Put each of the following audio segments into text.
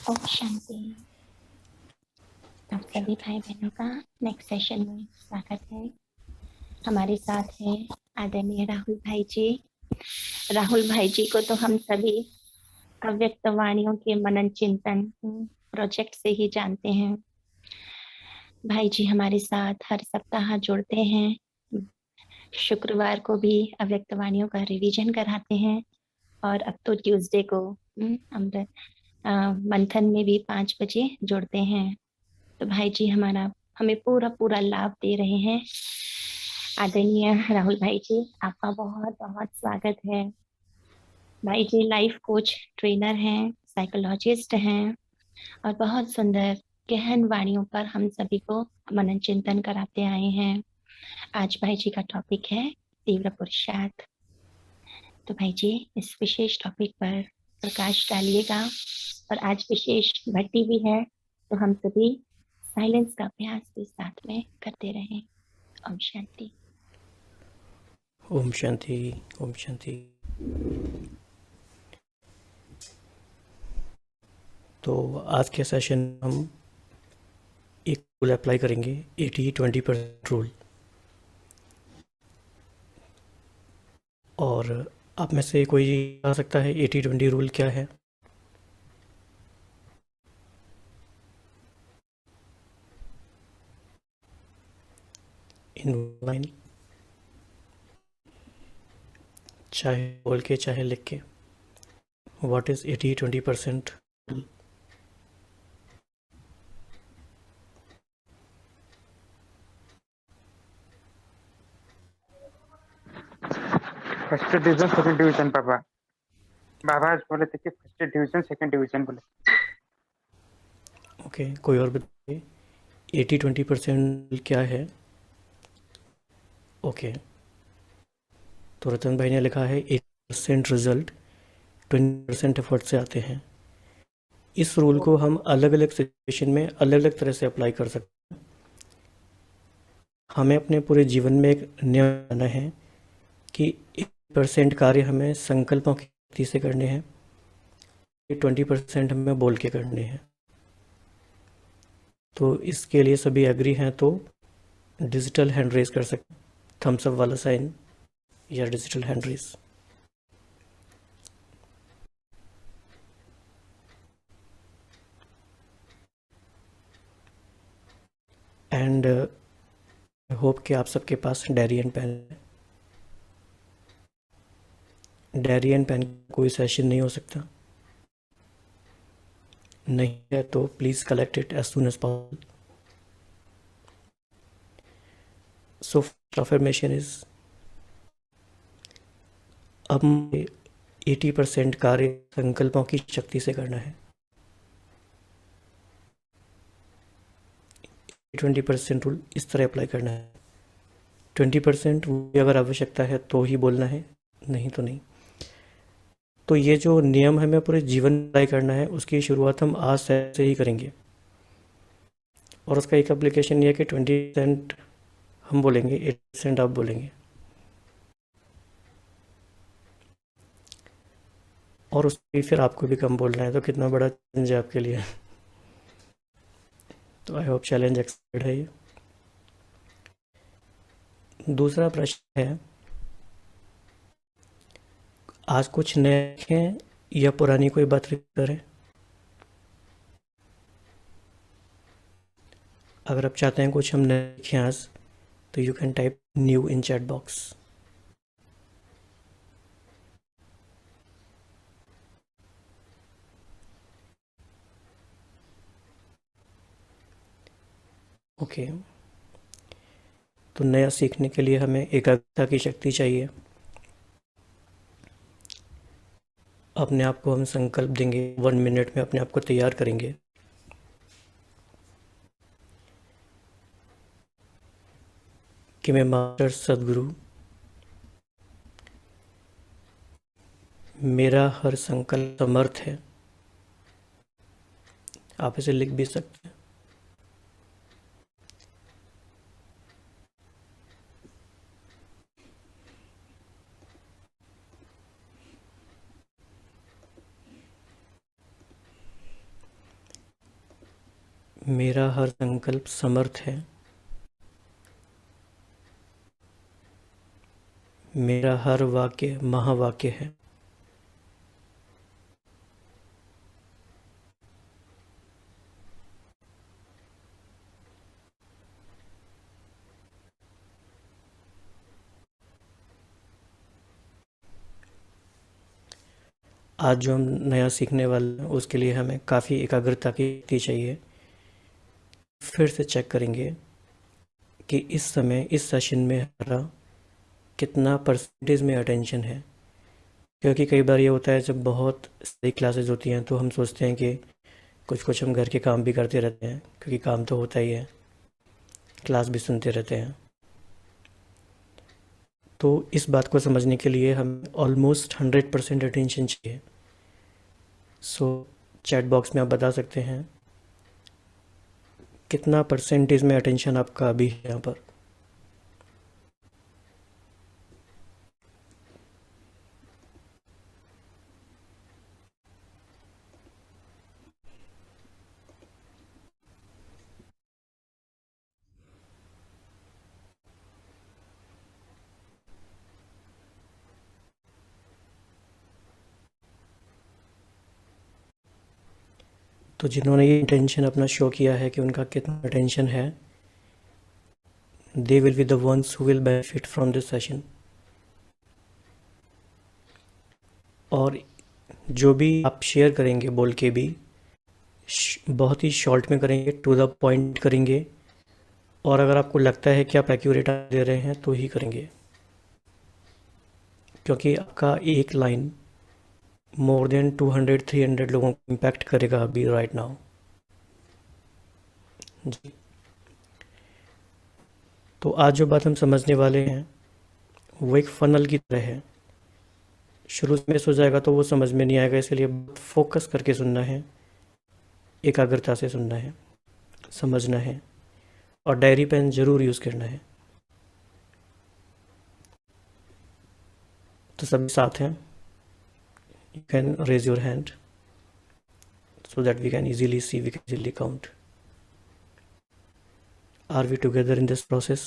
ओम शांति। आप सभी भाई बहनों का नेक्स्ट सेशन में स्वागत है। हमारे साथ है आदरणीय राहुल भाई जी। राहुल भाई जी को तो हम सभी अव्यक्त वाणियों के मनन चिंतन प्रोजेक्ट से ही जानते हैं। भाई जी हमारे साथ हर सप्ताह जुड़ते हैं। शुक्रवार को भी अव्यक्त वाणियों का रिवीजन कराते हैं और अब तो ट्यूसडे को अमृत मंथन में भी 5 बजे जुड़ते हैं। तो भाई जी हमारा हमें पूरा पूरा लाभ दे रहे हैं। आदरणीय राहुल भाई जी आपका बहुत बहुत स्वागत है। भाई जी लाइफ कोच ट्रेनर हैं, साइकोलॉजिस्ट हैं और बहुत सुंदर गहन वाणियों पर हम सभी को मनन चिंतन कराते आए हैं। आज भाई जी का टॉपिक है तीव्र पुरुषार्थ। तो भाई जी इस विशेष टॉपिक पर प्रकाश डालिएगा। और आज विशेष भट्टी भी है तो हम सभी साइलेंस का अभ्यास भी साथ में करते रहें। ओम शांति। ओम शांति। ओम शांति। तो आज के सेशन में हम एक रूल अप्लाई करेंगे, 80-20% रूल। और आप में से कोई आ सकता है 80-20 रूल क्या है? इन लाइन, चाहे बोल के चाहे लिख के। What is 80-20% rule? First division second division पापा बाबा आज बोले थे कि फर्स्ट डिवीजन सेकंड डिवीजन बोले। ओके, कोई और बताइए 80-20% क्या है? ओके, तो रतन भाई ने लिखा है 80% रिजल्ट 20% एफर्ट से आते हैं। इस रूल को हम अलग अलग सिचुएशन में अलग अलग तरह से अप्लाई कर सकते हैं। हमें अपने पूरे जीवन में एक नियम बनाना है कि 80% कार्य हमें संकल्पों की शक्ति से करने हैं, 20% हमें बोल के करने हैं। तो इसके लिए सभी एग्री हैं तो डिजिटल हैंड रेज कर सकते हैं, थम्स अप वाला साइन या digital hand raise. And I hope कि आप सबके पास डायरी एंड पेन है। डायरी एंड पेन कोई सेशन नहीं हो सकता, नहीं है तो please collect it as soon as possible. So affirmation is, अब 80% कार्य संकल्पों की शक्ति से करना है। 20% रूल इस तरह अप्लाई करना है। 20% अगर आवश्यकता है तो ही बोलना है, नहीं तो नहीं। तो ये जो नियम हमें पूरे जीवन में अप्लाई करना है उसकी शुरुआत हम आज से ही करेंगे। और उसका एक एप्लीकेशन ये है कि 20% हम बोलेंगे, 80% आप बोलेंगे। और उसकी फिर आपको भी कम बोलना है, तो कितना बड़ा चैलेंज है आपके लिए। तो आई होप चैलेंज एक्सेप्टेड है ये। दूसरा प्रश्न है, आज कुछ नए लिखें या पुरानी कोई बात करें? अगर आप चाहते हैं कुछ हम नए लिखें आज, तो you can type new in chat box. Okay, तो नया सीखने के लिए हमें एकाग्रता की शक्ति चाहिए। अपने आप को हम संकल्प देंगे, 1 मिनट में अपने आप को तैयार करेंगे कि मैं मास्टर सदगुरु, मेरा हर संकल्प समर्थ है। आप इसे लिख भी सकते हैं। मेरा हर संकल्प समर्थ है। मेरा हर वाक्य महावाक्य है। आज जो हम नया सीखने वाले हैं उसके लिए हमें काफ़ी एकाग्रता की चाहिए। फिर से चेक करेंगे कि इस समय इस सेशन में हमारा कितना परसेंटेज में अटेंशन है, क्योंकि कई बार ये होता है जब बहुत सारी क्लासेस होती हैं तो हम सोचते हैं कि कुछ कुछ हम घर के काम भी करते रहते हैं, क्योंकि काम तो होता ही है, क्लास भी सुनते रहते हैं। तो इस बात को समझने के लिए हमें ऑलमोस्ट 100% अटेंशन चाहिए। सो चैट बॉक्स में आप बता सकते हैं कितना परसेंटेज में अटेंशन आपका अभी है यहाँ पर। तो जिन्होंने ये इंटेंशन अपना शो किया है कि उनका कितना अटेंशन है, they will be the ones who will benefit from this session. और जो भी आप शेयर करेंगे बोल के भी बहुत ही शॉर्ट में करेंगे, टू द पॉइंट करेंगे, और अगर आपको लगता है कि आप एक्यूरेट दे रहे हैं तो ही करेंगे, क्योंकि आपका एक लाइन मोर देन 200-300 लोगों को इम्पैक्ट करेगा अभी राइट नाउ जी। तो आज जो बात हम समझने वाले हैं वो एक फनल की तरह है। शुरू में हो जाएगा तो वो समझ में नहीं आएगा, इसलिए फोकस करके सुनना है, एकाग्रता से सुनना है, समझना है, और डायरी पेन ज़रूर यूज़ करना है। तो सभी साथ हैं, you can raise your hand so that we can easily see, we can easily count. Are we together in this process?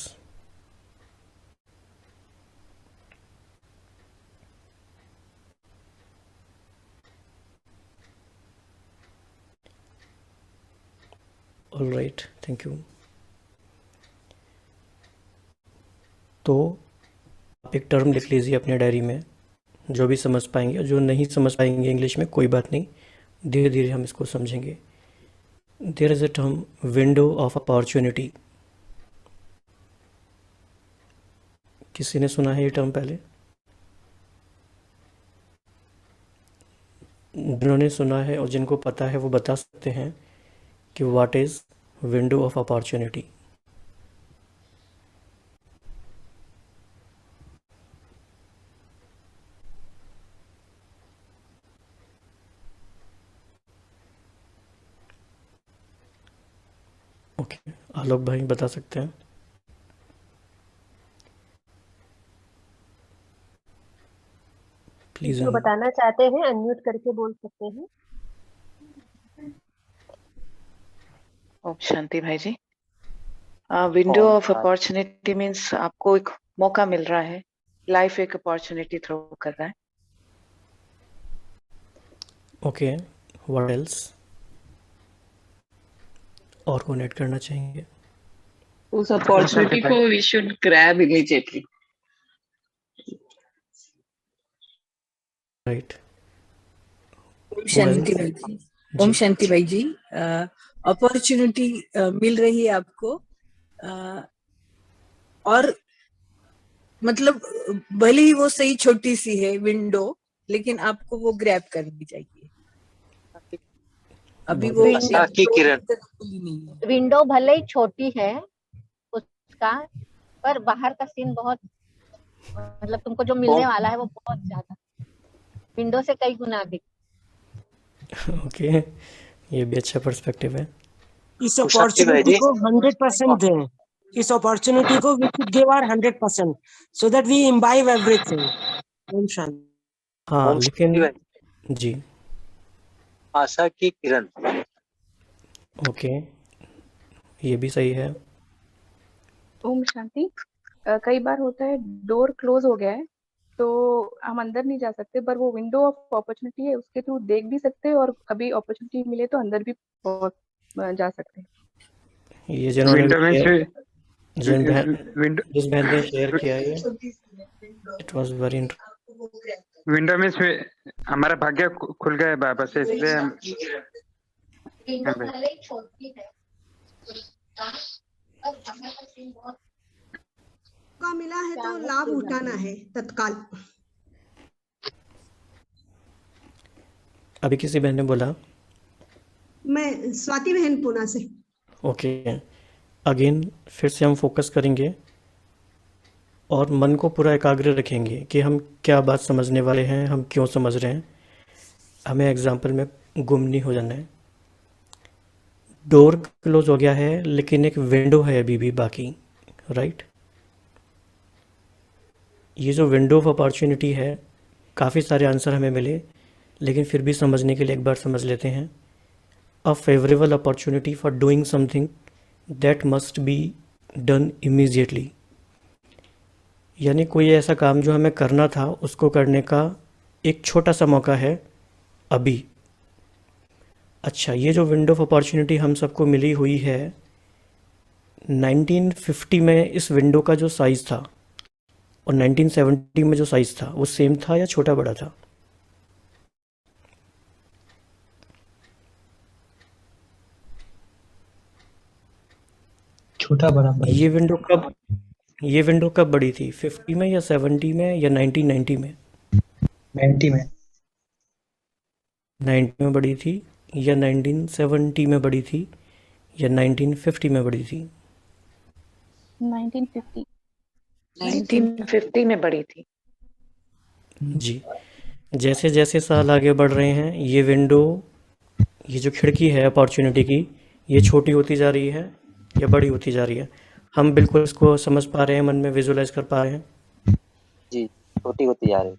All right, thank you. तो आप एक टर्म लिख लीजिए अपने डायरी में, जो भी समझ पाएंगे, जो नहीं समझ पाएंगे इंग्लिश में कोई बात नहीं, धीरे धीरे हम इसको समझेंगे। There is a term window of opportunity. किसी ने सुना है ये टर्म पहले? जिन्होंने सुना है और जिनको पता है वो बता सकते हैं कि what is window of opportunity. Okay, Alok भाई बता सकते हैं? प्लीज। जो बताना चाहते हैं अनम्यूट करके बोल सकते हैं। ओम शांति भाई जी। विंडो ऑफ अपॉर्चुनिटी मीन्स आपको एक मौका मिल रहा है, लाइफ एक अपॉर्चुनिटी थ्रो कर रहा है। Okay, what else? और कौन ऐड करना चाहेंगे? उस अपॉर्चुनिटी को we should grab immediately. Right. ओम शांति भाई जी। ओम शांति भाई जी, अपॉर्चुनिटी मिल रही है आपको, और मतलब भले ही वो सही छोटी सी है विंडो, लेकिन आपको वो ग्रैब करनी चाहिए। अभी वो विंडो भले ही छोटी है उसका, पर बाहर का सीन बहुत, मतलब तुमको जो मिलने वाला है वो बहुत ज्यादा, विंडो से कई गुना अधिक। ओके, ये भी अच्छा पर्सपेक्टिव है। इस अपॉर्चुनिटी को 100% दें, इस अपॉर्चुनिटी को we should give our 100% so that we imbibe everything। Om Shanti. हाँ, लेकिन जी आशा की किरण। ओके, ये भी सही है। ओम शांति। कई बार होता है डोर क्लोज हो गया है तो हम अंदर नहीं जा सकते, पर वो विंडो ऑफ अपॉर्चुनिटी है, उसके थ्रू देख भी सकते हैं और कभी अपॉर्चुनिटी मिले तो अंदर भी जा सकते हैं। ये जिन्होंने विंडो में से जिस विंडो बहन ने शेयर किया है, इट वाज वेरी विंडो में से हमारा भाग्य खुल गया है बाबा से, इसलिए हम मौका मिला है तो लाभ उठाना है तत्काल। अभी किसी बहन ने बोला। मैं स्वाति बहन पूना से। ओके, अगेन फिर से हम फोकस करेंगे और मन को पूरा एकाग्र रखेंगे कि हम क्या बात समझने वाले हैं, हम क्यों समझ रहे हैं। हमें एग्जाम्पल में गुम नहीं हो जाना है। डोर क्लोज हो गया है लेकिन एक विंडो है अभी भी बाकी, राइट। ये जो विंडो ऑफ अपॉर्चुनिटी है, काफ़ी सारे आंसर हमें मिले, लेकिन फिर भी समझने के लिए एक बार समझ लेते हैं। अ favourable opportunity for doing something that must be done immediately, यानी कोई ऐसा काम जो हमें करना था उसको करने का एक छोटा सा मौका है अभी। अच्छा, ये जो विंडो ऑफ अपॉर्चुनिटी हम सबको मिली हुई है, 1950 में इस विंडो का जो साइज़ था और 1970 में जो साइज़ था वो सेम था या छोटा बड़ा था? छोटा बड़ा। ये विंडो कब बड़ी थी, 50 में या 70 में या 1990 में? 90 में। 90 में बड़ी थी या 1970 में बड़ी थी या 1950 में बड़ी थी? 1950। 1950 में बड़ी थी जी। जैसे जैसे साल आगे बढ़ रहे हैं, ये विंडो, ये जो खिड़की है अपॉर्चुनिटी की, ये छोटी होती जा रही है या बड़ी होती जा रही है? हम बिल्कुल इसको समझ पा रहे हैं, मन में विजुलाइज कर पा रहे हैं? जी, छोटी होती जा रही है।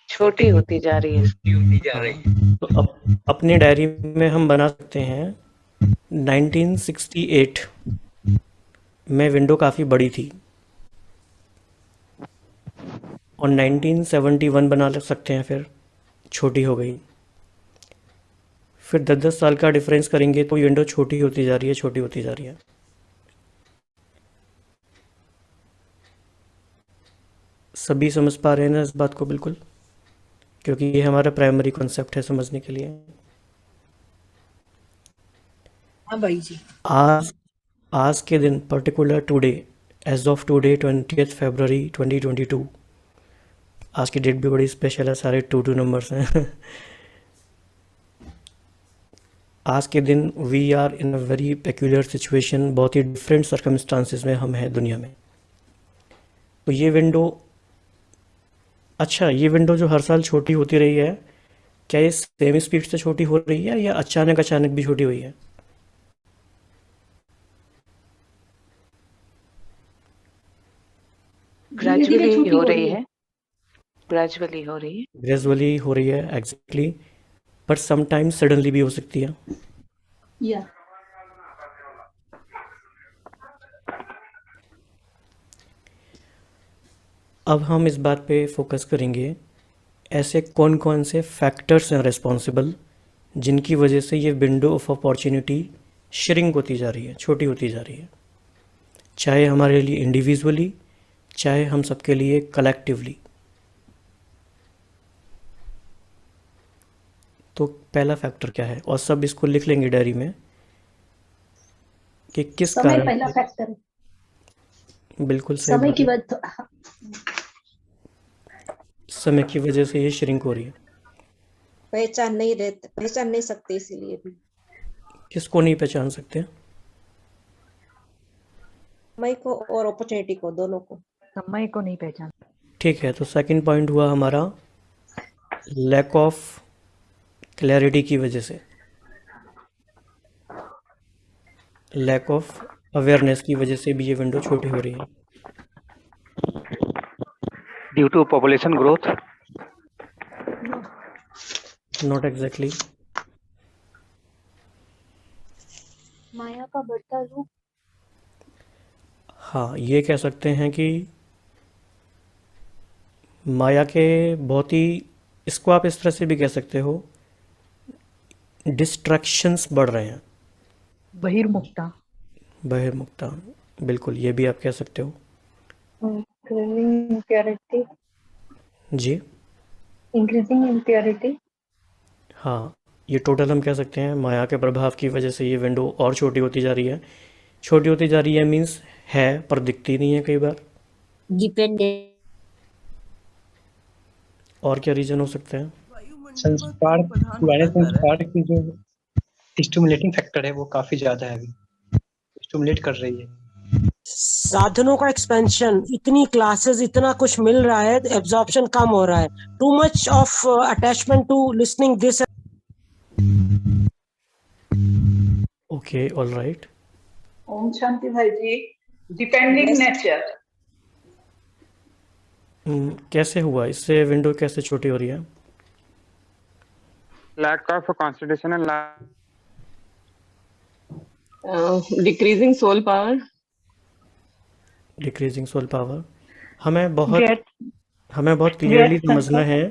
छोटी होती जा रही है। तो अपने डायरी में हम बना सकते हैं 1968 में विंडो काफ़ी बड़ी थी और 1971 बना सकते हैं, फिर छोटी हो गई। फिर 10-10 साल का डिफरेंस करेंगे तो विंडो छोटी होती जा रही है, छोटी होती जा रही है। सभी समझ पा रहे हैं ना इस बात को? बिल्कुल, क्योंकि ये हमारा प्राइमरी कॉन्सेप्ट है समझने के लिए। हाँ भाई जी। आज के दिन, particular today, as of today 20 February 2022, आज की डेट भी बड़ी स्पेशल है, सारे 2 नंबर्स हैं। आज के दिन we are in a very peculiar situation, बहुत ही डिफरेंट सर्कमस्टांसिस में हम हैं दुनिया में। तो ये विंडो, अच्छा, ये विंडो जो हर साल छोटी होती रही है, क्या ये सेम स्पीड से छोटी हो रही है या अचानक भी छोटी हुई है? ग्रेजुअली हो रही है। ग्रेजुअली हो रही है। ग्रेजुअली हो रही है, एग्जैक्टली, बट समटाइम्स सडनली भी हो सकती है। या अब हम इस बात पे फोकस करेंगे, ऐसे कौन कौन से फैक्टर्स हैं रिस्पॉन्सिबल जिनकी वजह से ये विंडो ऑफ अपॉर्चुनिटी श्रिंक होती जा रही है, छोटी होती जा रही है, चाहे हमारे लिए इंडिविजुअली, चाहे हम सबके लिए कलेक्टिवली। तो पहला फैक्टर क्या है, और सब इसको लिख लेंगे डायरी में कि किस समय कारण पहला फैक्टर है। बिल्कुल सही समय बात की है। वजह, समय की वजह से ये श्रिंक हो रही है। पहचान नहीं सकते, इसीलिए भी किसको नहीं पहचान सकते? समय को और अपॉर्चुनिटी को, दोनों को। समय को नहीं पहचान। ठीक है, तो सेकंड पॉइंट हुआ हमारा लैक ऑफ क्लैरिटी की वजह से, लैक ऑफ अवेयरनेस की वजह से भी ये विंडो छोटी हो रही है। Due to population growth? Not exactly. माया का बढ़ता रूप? हाँ, ये कह सकते हैं कि माया के बहुत ही, इसको आप इस तरह से भी कह सकते हो, डिस्ट्रैक्शंस बढ़ रहे हैं। बहिर्मुखता, बहिर्मुखता, बिल्कुल, ये भी आप कह सकते हो। increasing impurity, जी increasing impurity, हाँ, ये टोटल हम कह सकते हैं माया के प्रभाव की वजह से ये विंडो और छोटी होती जा रही है। छोटी होती जा रही है मीन्स है पर दिखती नहीं है कई बार। डिपेंडेंट। और क्या रीजन हो सकता है? संस्कार, पुराने संस्कार की जो स्टिमुलेटिंग फैक्टर है वो काफी ज्यादा है, अभी स्टिमुलेट कर रही है। साधनों का एक्सपेंशन, इतनी क्लासेस, इतना कुछ मिल रहा है, एब्जॉर्प्शन कम हो रहा है। Too much of attachment to listening this. Okay, all right. ओम शांति भाई जी। Depending nature. कैसे हुआ, इससे विंडो कैसे छोटी हो रही है? lack of concentration and decreasing soul power, decreasing soul power. हमें बहुत क्लियरली समझना है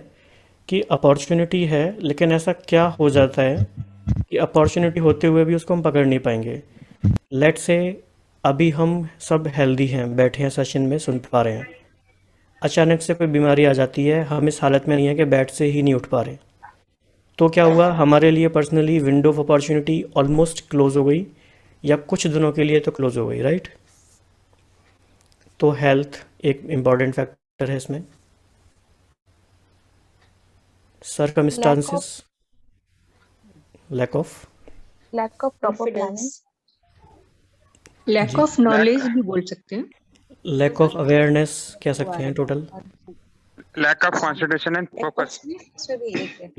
कि अपॉर्चुनिटी है, लेकिन ऐसा क्या हो जाता है कि अपॉर्चुनिटी होते हुए भी उसको हम पकड़ नहीं पाएंगे। लेट्स से अभी हम सब हेल्दी हैं, बैठे हैं सेशन में, सुन पा रहे हैं, अचानक से कोई बीमारी आ जाती है, हम इस हालत में नहीं है कि बेड से ही नहीं उठ पा रहे, तो क्या हुआ, हमारे लिए personally window of opportunity almost close हो गई, या कुछ दिनों के लिए तो क्लोज हो गई, राइट? तो हेल्थ एक इम्पॉर्टेंट फैक्टर है इसमें। Circumstances, lack of proper planning, lack of knowledge भी बोल सकते हैं, लैक ऑफ अवेयरनेस कह सकते हैं total. lack of concentration and focus।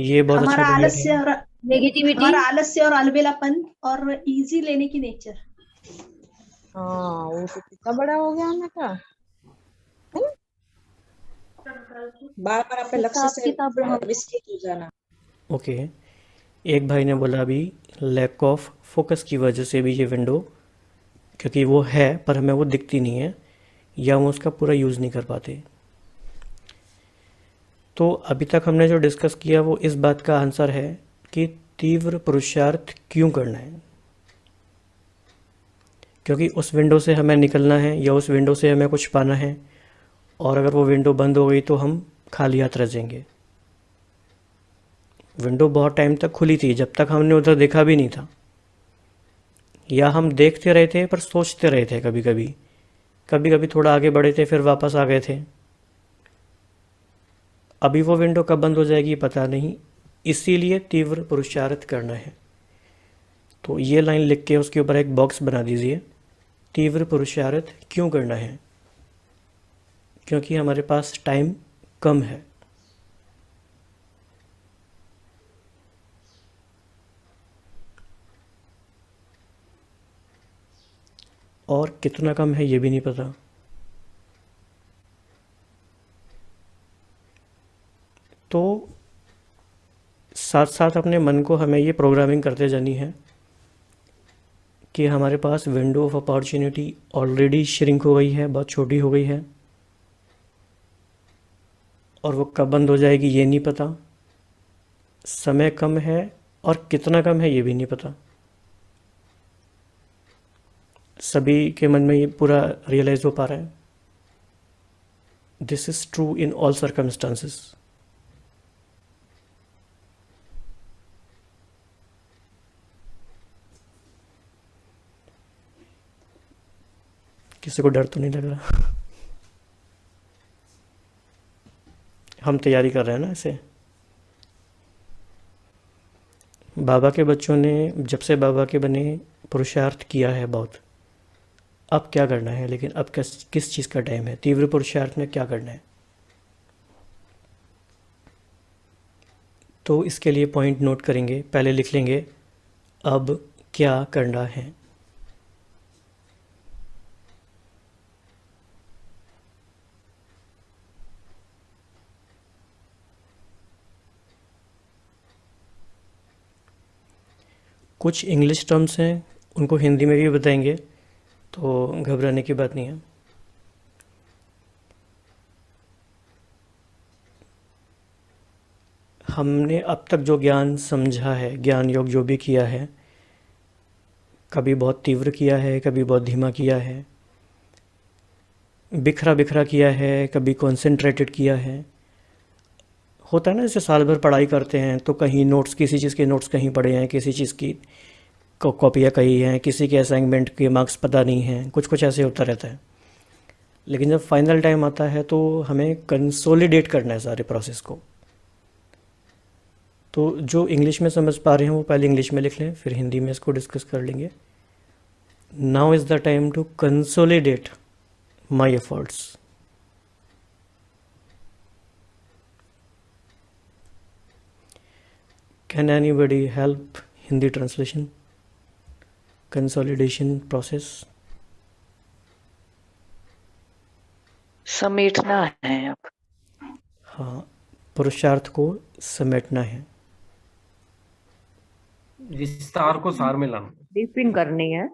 ये बहुत अच्छा हमारा क्लियर आलस्य है। और नेगेटिविटी, हमारा आलस्य और अलबेलापन और इजी लेने की नेचर। हाँ वो तो कितना बड़ा हो गया हमने का। बार बार अपने लक्ष्य से विचलित हो जाना। ओके, एक भाई ने बोला अभी लैक ऑफ फोकस की वजह से भी ये विंडो, क्योंकि वो है पर हमें वो दिखती नहीं है या हम उसका पूरा यूज़ नहीं कर पाते। तो अभी तक हमने जो डिस्कस किया वो इस बात का आंसर है कि तीव्र पुरुषार्थ क्यों करना है, क्योंकि उस विंडो से हमें निकलना है या उस विंडो से हमें कुछ पाना है, और अगर वो विंडो बंद हो गई तो हम खाली हाथ रह जाएंगे। विंडो बहुत टाइम तक खुली थी, जब तक हमने उधर देखा भी नहीं था, या हम देखते रहे थे पर सोचते रहे थे, कभी कभी थोड़ा आगे बढ़े थे फिर वापस आ गए थे। अभी वो विंडो कब बंद हो जाएगी पता नहीं, इसीलिए तीव्र पुरुषार्थ करना है। तो ये लाइन लिख के उसके ऊपर एक बॉक्स बना दीजिए, तीव्र पुरुषार्थ क्यों करना है, क्योंकि हमारे पास टाइम कम है। और कितना कम है ये भी नहीं पता। तो साथ साथ अपने मन को हमें ये प्रोग्रामिंग करते जानी है कि हमारे पास window of opportunity already shrink हो गई है, बहुत छोटी हो गई है, और वो कब बंद हो जाएगी ये नहीं पता, समय कम है और कितना कम है ये भी नहीं पता। सभी के मन में ये पूरा रियलाइज हो पा रहा है। This is true in all circumstances. किसी को डर तो नहीं लग रहा? हम तैयारी कर रहे हैं ना इसे। बाबा के बच्चों ने जब से बाबा के बने पुरुषार्थ किया है बहुत। अब क्या करना है, लेकिन अब किस चीज़ का टाइम है, तीव्र पुरुषार्थ में क्या करना है। तो इसके लिए पॉइंट नोट करेंगे, पहले लिख लेंगे अब क्या करना है। कुछ इंग्लिश टर्म्स हैं, उनको हिंदी में भी बताएंगे, तो घबराने की बात नहीं है। हमने अब तक जो ज्ञान समझा है, ज्ञान योग जो भी किया है, कभी बहुत तीव्र किया है, कभी बहुत धीमा किया है, बिखरा बिखरा किया है, कभी कॉन्सेंट्रेटेड किया है। होता है ना, जैसे साल भर पढ़ाई करते हैं तो कहीं नोट्स, किसी चीज़ के नोट्स कहीं पड़े हैं, किसी चीज़ की कॉपियाँ कहीं हैं, किसी के असाइनमेंट के मार्क्स पता नहीं हैं, कुछ कुछ ऐसे होता रहता है। लेकिन जब फाइनल टाइम आता है तो हमें कंसोलिडेट करना है सारे प्रोसेस को। तो जो इंग्लिश में समझ पा रहे हैं वो पहले इंग्लिश में लिख लें, फिर हिंदी में इसको डिस्कस कर लेंगे। Now is the time to consolidate my efforts. Can anybody help Hindi translation, consolidation process? समेटना है अब। हाँ, पुरुषार्थ को समेटना है, विस्तार को सार में लाना, डीपिंग करनी है।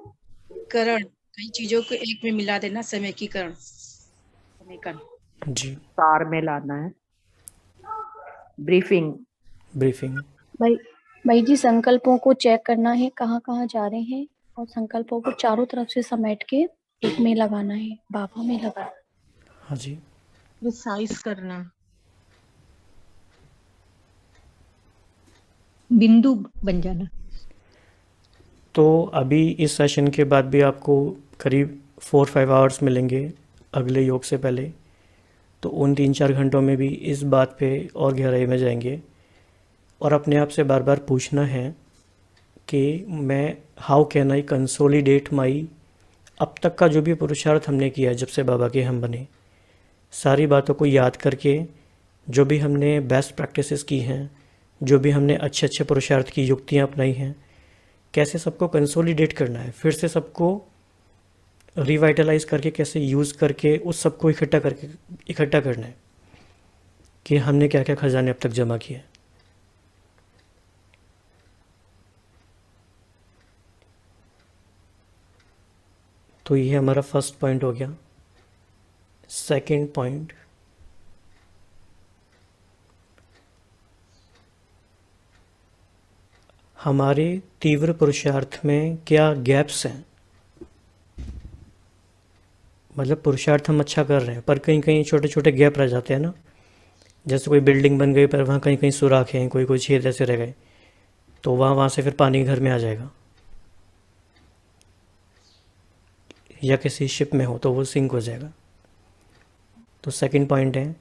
करण, कई चीजों को एक में मिला देना, समेकीकरण, समेकन। जी, सार में लाना है। ब्रीफिंग। ब्रीफिंग। भाई जी, संकल्पों को चेक करना है कहाँ कहाँ जा रहे हैं, और संकल्पों को चारों तरफ से समेट के एक में लगाना है, बाबा में लगाना। हाँ जी, प्रिसाइज करना, बिंदु बन जाना। तो अभी इस सेशन के बाद भी आपको करीब 4-5 आवर्स मिलेंगे अगले योग से पहले। तो उन 3-4 घंटों में भी इस बात पे और गहराई में जाएंगे और अपने आप से बार बार पूछना है कि मैं हाउ कैन आई कंसोलिडेट माई, अब तक का जो भी पुरुषार्थ हमने किया जब से बाबा के हम बने, सारी बातों को याद करके, जो भी हमने बेस्ट प्रैक्टिसेस की हैं, जो भी हमने अच्छे अच्छे पुरुषार्थ की युक्तियाँ अपनाई हैं, कैसे सबको कंसोलिडेट करना है, फिर से सबको रिवाइटलाइज करके, कैसे यूज़ करके उस सबको इकट्ठा करना है कि हमने क्या क्या खजाने अब तक जमा किए। तो ये हमारा फर्स्ट पॉइंट हो गया। सेकंड पॉइंट, हमारे तीव्र पुरुषार्थ में क्या गैप्स हैं। मतलब पुरुषार्थ हम अच्छा कर रहे हैं पर कहीं कहीं छोटे छोटे गैप रह जाते हैं ना, जैसे कोई बिल्डिंग बन गई पर वहाँ कहीं कहीं सुराख हैं, कोई कोई छेद ऐसे रह गए, तो वहाँ से फिर पानी घर में आ जाएगा, या किसी शिप में हो तो वो सिंक हो जाएगा। तो सेकंड पॉइंट है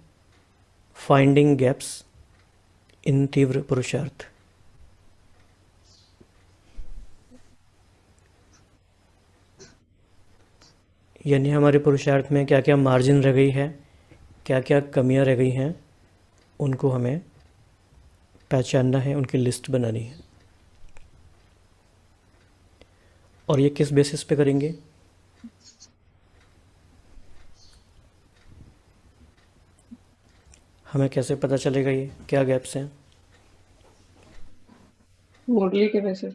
फाइंडिंग गैप्स इन तीव्र पुरुषार्थ। यानी हमारे पुरुषार्थ में क्या क्या मार्जिन रह गई है, क्या क्या कमियां रह गई हैं, उनको हमें पहचानना है, उनकी लिस्ट बनानी है। और ये किस बेसिस पे करेंगे? हमें कैसे पता चलेगा ये क्या गैप्स हैं? मुरली के वैसे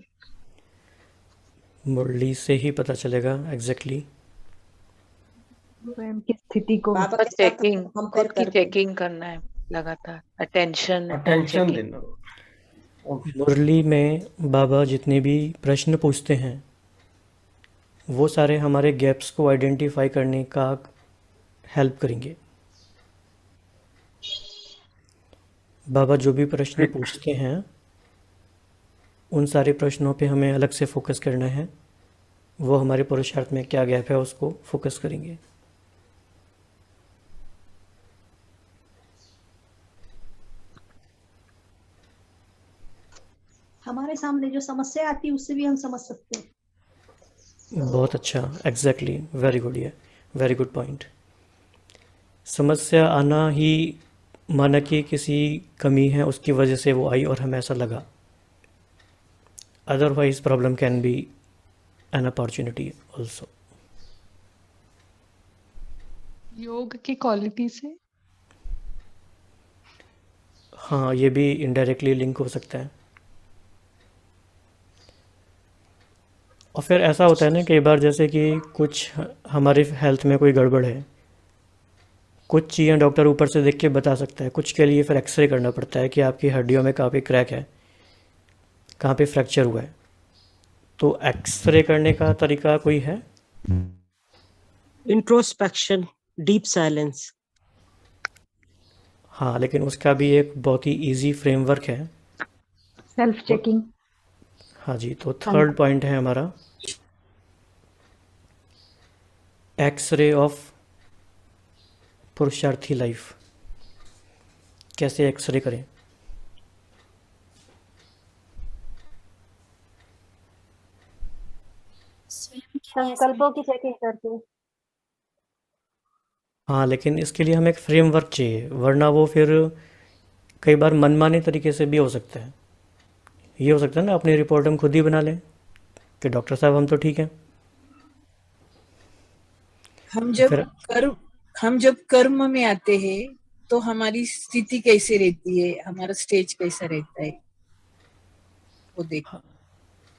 मुरली से ही पता चलेगा एग्जैक्टली। स्वयं की स्थिति को चेकिंग करना है लगातार, अटेंशन देना। मुरली में बाबा जितने भी प्रश्न पूछते हैं वो सारे हमारे गैप्स को आइडेंटिफाई करने का हेल्प करेंगे। बाबा जो भी प्रश्न पूछते हैं उन सारे प्रश्नों पे हमें अलग से फोकस करना है, वो हमारे पुरुषार्थ में क्या गैप है उसको फोकस करेंगे। हमारे सामने जो समस्या आती है उससे भी हम समझ सकते हैं। बहुत अच्छा, एग्जैक्टली, वेरी गुड, ये वेरी गुड पॉइंट। समस्या आना ही माना कि किसी कमी है उसकी वजह से वो आई और हमें ऐसा लगा, otherwise problem can be an opportunity also. योग की क्वालिटी से हाँ, ये भी इनडायरेक्टली लिंक हो सकता है। और फिर ऐसा होता है ना कई बार, जैसे कि कुछ हमारे हेल्थ में कोई गड़बड़ है कुछ चीज़ें डॉक्टर ऊपर से देख के बता सकता है, कुछ के लिए फिर एक्सरे करना पड़ता है कि आपकी हड्डियों में कहाँ पे क्रैक है, कहाँ पे फ्रैक्चर हुआ है। तो एक्सरे करने का तरीका कोई है? Introspection, deep silence. हाँ, लेकिन उसका भी एक बहुत ही इजी फ्रेमवर्क है। Self checking. हाँ जी, तो थर्ड पॉइंट है हमारा एक्सरे ऑफ पुरुषार्थी लाइफ। कैसे एक्सरे करें? संकल्पों की चेकिंग करके। हाँ, लेकिन इसके लिए हमें एक फ्रेमवर्क चाहिए, वरना वो फिर कई बार मनमाने तरीके से भी हो सकता है। ये हो सकता है ना, अपनी रिपोर्ट हम खुद ही बना लें कि डॉक्टर साहब हम तो ठीक हैं। हम जब कर्म में आते हैं तो हमारी स्थिति कैसे रहती है, हमारा स्टेज कैसा रहता है, वो देखो।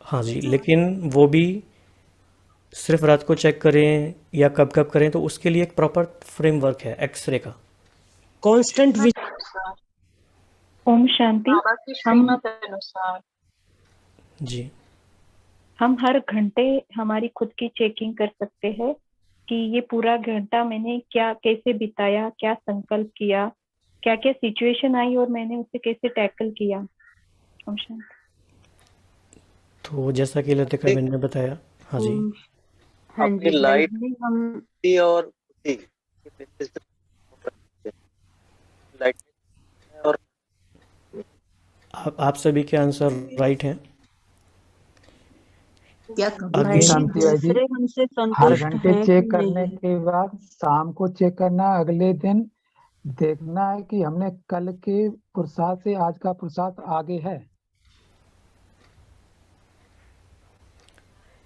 हाँ जी, लेकिन वो भी सिर्फ रात को चेक करें या कब कब करें, तो उसके लिए एक प्रॉपर फ्रेमवर्क है एक्सरे का। कांस्टेंट ओम शांति। बाबा की श्रीमत अनुसार जी, हम हर घंटे हमारी खुद की चेकिंग कर सकते हैं कि ये पूरा घंटा मैंने क्या कैसे बिताया, क्या संकल्प किया, क्या क्या सिचुएशन आई और मैंने उसे कैसे टैकल किया। ओम शांति। तो जैसा कि लतिका मैंने ने बताया। हाँ जी, हाँ अपनी जी, लाइट हम और लाइट और आप सभी के आंसर राइट हैं। क्या आगे शांति भाई जी, दूसरे हमसे हर संतुष्ट घंटे हैं चेक कि करने नहीं। के बाद शाम को चेक करना, अगले दिन देखना है कि हमने कल के पुरुषार्थ से आज का पुरुषार्थ आगे है।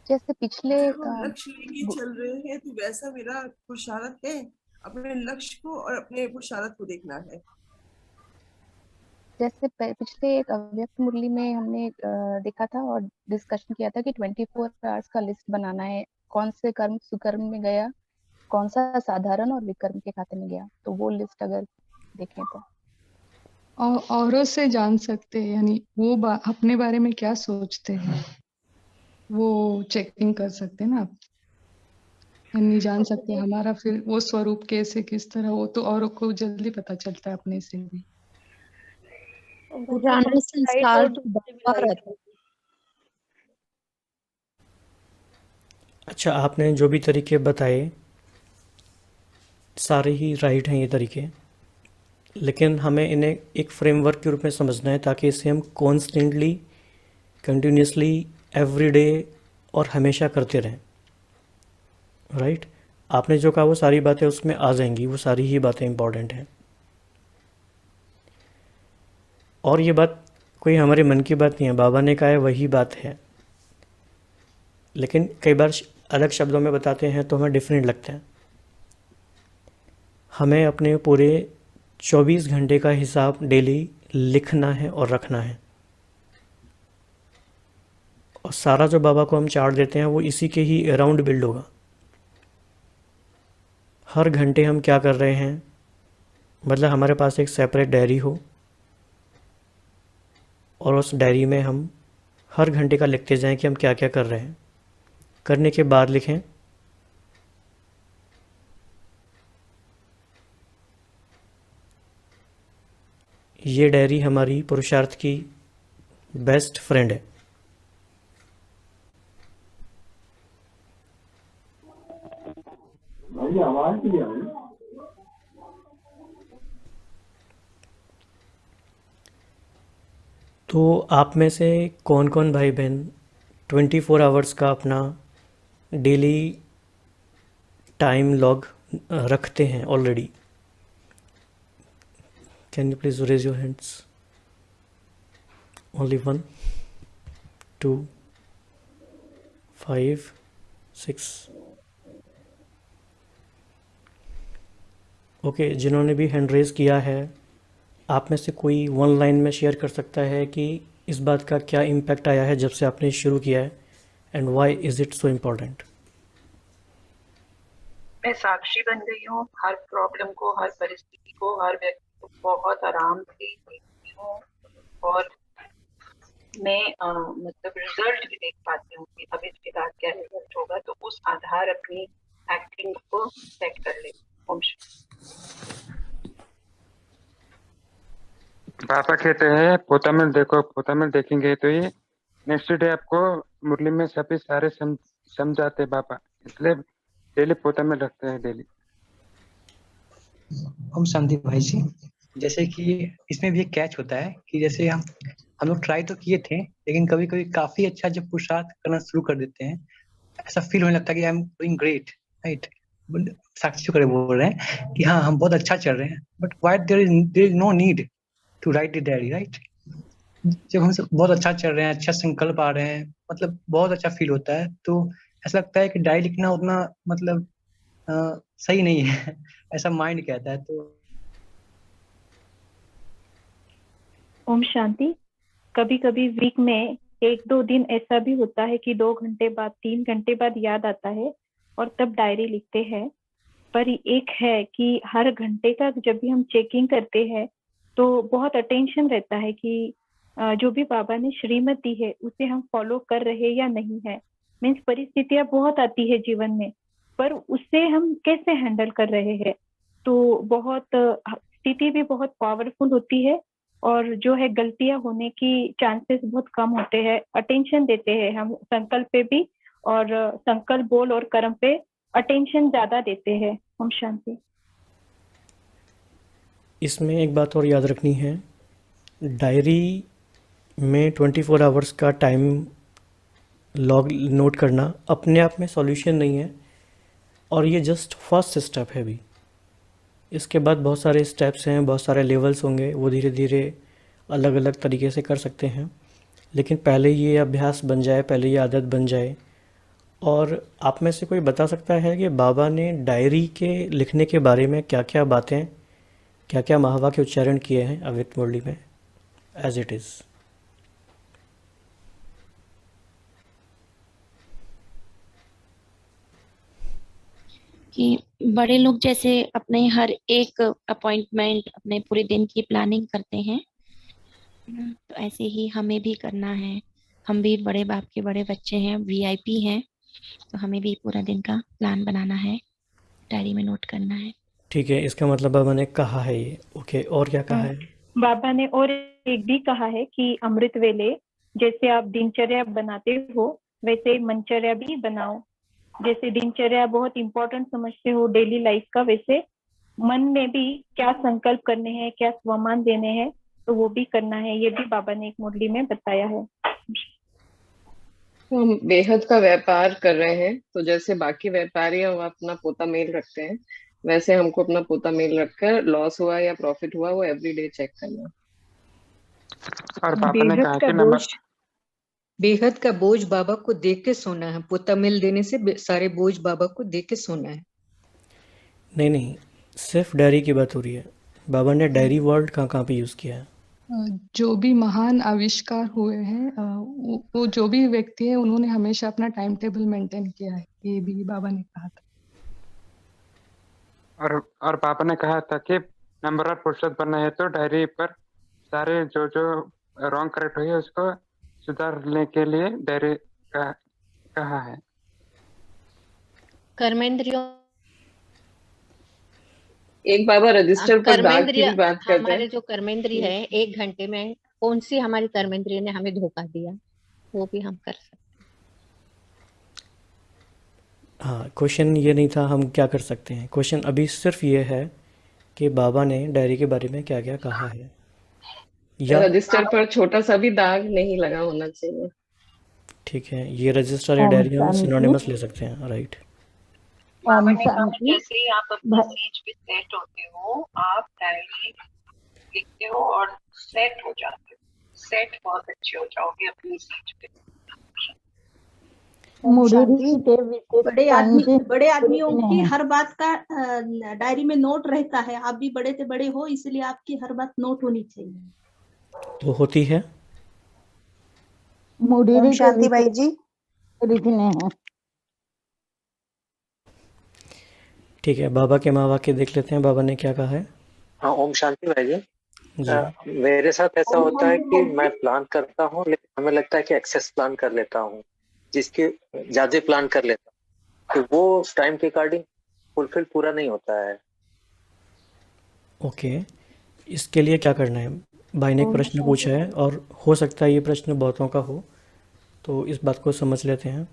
जैसे पिछले अगर हम लक्ष्य लेके चल रहे हैं तो वैसा मेरा पुरुषार्थ है, अपने लक्ष्य को और अपने पुरुषार्थ को देखना है। जैसे पिछले एक अव्यक्त मुरली में हमने देखा था और डिस्कशन किया था कि 24 आवर्स का लिस्ट बनाना है, कौन से कर्म सुकर्म में गया, कौन सा साधारण और विकर्म के खाते में गया। तो वो लिस्ट अगर देखें तो औरों से जान सकते हैं, यानी वो अपने बारे में क्या सोचते हैं वो चेकिंग कर सकते हैं ना आप, यानी जान सकते हैं हमारा फिर वो स्वरूप कैसे किस तरह, वो तो औरों को जल्दी पता चलता है अपने से भी। पुराने संस्कार तो बार आते हैं। अच्छा, आपने जो भी तरीके बताए सारे ही राइट हैं ये तरीके, लेकिन हमें इन्हें एक फ्रेमवर्क के रूप में समझना है ताकि इसे हम कॉन्स्टेंटली, कंटिन्यूसली, एवरीडे और हमेशा करते रहें। राइट? आपने जो कहा वो सारी बातें उसमें आ जाएंगी, वो सारी ही बातें इंपॉर्टेंट हैं। और ये बात कोई हमारे मन की बात नहीं है, बाबा ने कहा है वही बात है, लेकिन कई बार अलग शब्दों में बताते हैं तो हमें डिफरेंट लगता है। हमें अपने पूरे 24 घंटे का हिसाब डेली लिखना है और रखना है, और सारा जो बाबा को हम चार्ट देते हैं वो इसी के ही अराउंड बिल्ड होगा। हर घंटे हम क्या कर रहे हैं, मतलब हमारे पास एक सेपरेट डायरी हो और उस डायरी में हम हर घंटे का लिखते जाएं कि हम क्या क्या कर रहे हैं। करने के बाद लिखें ये डायरी हमारी पुरुषार्थ की बेस्ट फ्रेंड है। तो आप में से कौन कौन भाई बहन 24 आवर्स का अपना डेली टाइम लॉग रखते हैं already? Can you please raise your hands? Only 1 2 5 6। Okay, जिन्होंने भी हैंड रेज किया है, आप में से कोई वन लाइन में शेयर कर सकता है कि इस बात का क्या इम्पैक्ट आया है जब से आपने शुरू किया है, and why is it so important? मैं साक्षी बन गई हूँ, हर प्रॉब्लम को, हर परिस्थिति को, हर व्यक्ति को बहुत आराम से देखती हूँ और मैं मतलब रिजल्ट भी देख पाती हूँ कि अब इसके बाद क्या रिजल्ट होगा, तो उस आधार अपनी एक्टिंग को सेट कर लेती हूँ। ओम शांति। पापा कहते हैं पोतामिल देखो, पोतामिल देखेंगे तो ये नेक्स्ट डे आपको मुरली में सभी सारे समझाते पापा, इसलिए डेली पोतामिल रखते हैं डेली। ओम शांति भाई जी। जैसे कि इसमें भी एक कैच होता है कि जैसे हम लोग ट्राई तो किए थे, लेकिन कभी कभी काफी अच्छा जब पुरुषार्थ करना शुरू कर देते हैं, ऐसा फील होने लगता है कि I am doing great, right. Sakshi शुक्र बोल रहे हैं कि हाँ हम बहुत अच्छा चल रहे हैं, but why there is no need to write the diary, right. जब हम सब बहुत अच्छा चल रहे हैं, अच्छा संकल्प आ रहे हैं, मतलब बहुत अच्छा फील होता है, तो ऐसा लगता है कि डायरी लिखना उतना मतलब सही नहीं है ऐसा माइंड कहता है। तो ओम शांति। कभी कभी वीक में 1-2 दिन ऐसा भी होता है कि 2 घंटे बाद, 3 घंटे बाद याद आता है और तब डायरी लिखते हैं। पर एक है कि हर घंटे का जब भी हम चेकिंग करते हैं तो बहुत अटेंशन रहता है कि जो भी बाबा ने श्रीमत दी है उसे हम फॉलो कर रहे या नहीं है। मीन्स परिस्थितियां बहुत आती है जीवन में, पर उससे हम कैसे हैंडल कर रहे हैं। तो बहुत स्थिति भी बहुत पावरफुल होती है और जो है गलतियां होने की चांसेस बहुत कम होते हैं। अटेंशन देते हैं हम संकल्प पे भी, और संकल्प बोल और कर्म पे अटेंशन ज्यादा देते हैं। ओम शांति। इसमें एक बात और याद रखनी है, डायरी में 24 आवर्स का टाइम लॉग नोट करना अपने आप में सॉल्यूशन नहीं है, और ये जस्ट फर्स्ट स्टेप है। भी इसके बाद बहुत सारे स्टेप्स हैं, बहुत सारे लेवल्स होंगे, वो धीरे धीरे अलग अलग तरीके से कर सकते हैं। लेकिन पहले ये अभ्यास बन जाए, पहले ये आदत बन जाए। और आप में से कोई बता सकता है कि बाबा ने डायरी के लिखने के बारे में क्या क्या बातें, क्या क्या महावा के उच्चारण किए हैं अव्यक्त मुरली में एज इट इज़? कि बड़े लोग जैसे अपने हर एक अपॉइंटमेंट, अपने पूरे दिन की प्लानिंग करते हैं, तो ऐसे ही हमें भी करना है। हम भी बड़े बाप के बड़े बच्चे हैं, वीआईपी हैं, तो हमें भी पूरा दिन का प्लान बनाना है, डायरी में नोट करना है। ठीक है, इसका मतलब बाबा ने कहा है ये। ओके, और क्या कहा है? बाबा ने और एक भी कहा है कि अमृत वेले जैसे आप दिनचर्या बनाते हो वैसे मनचर्या भी बनाओ। जैसे दिनचर्या बहुत इंपॉर्टेंट समझते हो डेली लाइफ का, वैसे मन में भी क्या संकल्प करने हैं, क्या स्वमान देने हैं, तो वो भी करना है। ये भी बाबा ने एक मुरली में बताया है। तो हम बेहद का व्यापार कर रहे हैं, तो जैसे बाकी व्यापारी हम अपना पोता मेल रखते हैं, वैसे हमको अपना पोता मेल रखकर लॉस हुआ या प्रॉफिट हुआ वो एवरीडे चेक करना। और पापा ने कहा कि नंबर बेहद का बोझ बाबा को देख के सोना है। पोता मिल देने से सारे बोझ बाबा को देख के सोना है। नहीं, सिर्फ डायरी की बात हो रही है। बाबा ने डायरी वर्ड कहाँ पे यूज़ किया है? जो भी महान आविष्कार हुए हैं, वो जो भी व्यक्ति है, उन्होंने हमेशा अपना टाइम टेबल मेंटेन किया है, ये भी बाबा ने कहा था। और पापा ने कहा था कि नंबर और पुरुषोत्तम बनना है तो डायरी पर सारे जो रॉन्ग करेक्ट हुई है उसको सुधारने के लिए डायरी का कहा है। कर्मेंद्रियों, एक बाबा रजिस्टर पर दाग की भी बात करते हैं। हमारे जो कर्मेंद्रिय है, 1 घंटे में कौन सी हमारी कर्मेंद्रिय ने हमें धोखा दिया, वो भी हम कर सकते हैं। हाँ, क्वेश्चन ये नहीं था हम क्या कर सकते हैं, क्वेश्चन अभी सिर्फ ये है कि बाबा ने डायरी के बारे में क्या क्या कहा है। या रजिस्टर पर छोटा सा भी दाग नहीं लगा होना चाहिए। ठीक है, ये रजिस्टर या डायरी हम सिनोनिमस ले सकते हैं, राइट। बाबा ने कहा जैसे ही आप अपनी सीट पे सेट होते हो, आप डायरी लिखते हो और सेट हो जाते हो। सेट बहुत अच्छे हो जाओगे अपनी सीट पे। बड़े आदमियों की हर बात का डायरी में नोट रहता है। आप भी बड़े से बड़े हो, इसलिए आपकी हर बात नोट होनी चाहिए। वो होती है। ओम शांति भाई जी। लिखने हैं। ठीक है, बाबा के महावाक्य देख लेते हैं, बाबा ने क्या कहा है। हाँ, ओम शांति भाई जी। जी मेरे साथ ऐसा होता है कि मैं प्लान करता हूँ लेकिन हमें लगता है कि एक्सेस प्लान कर लेता हूँ, जिसके ज्यादा प्लान कर लेता हूँ, तो वो टाइम के अकॉर्डिंग फुलफिल पूरा नहीं होता है। ओके, इसके लिए क्या करना है। भाई ने एक प्रश्न पूछा है और हो सकता है ये प्रश्न बहुतों का हो, तो इस बात को समझ लेते हैं।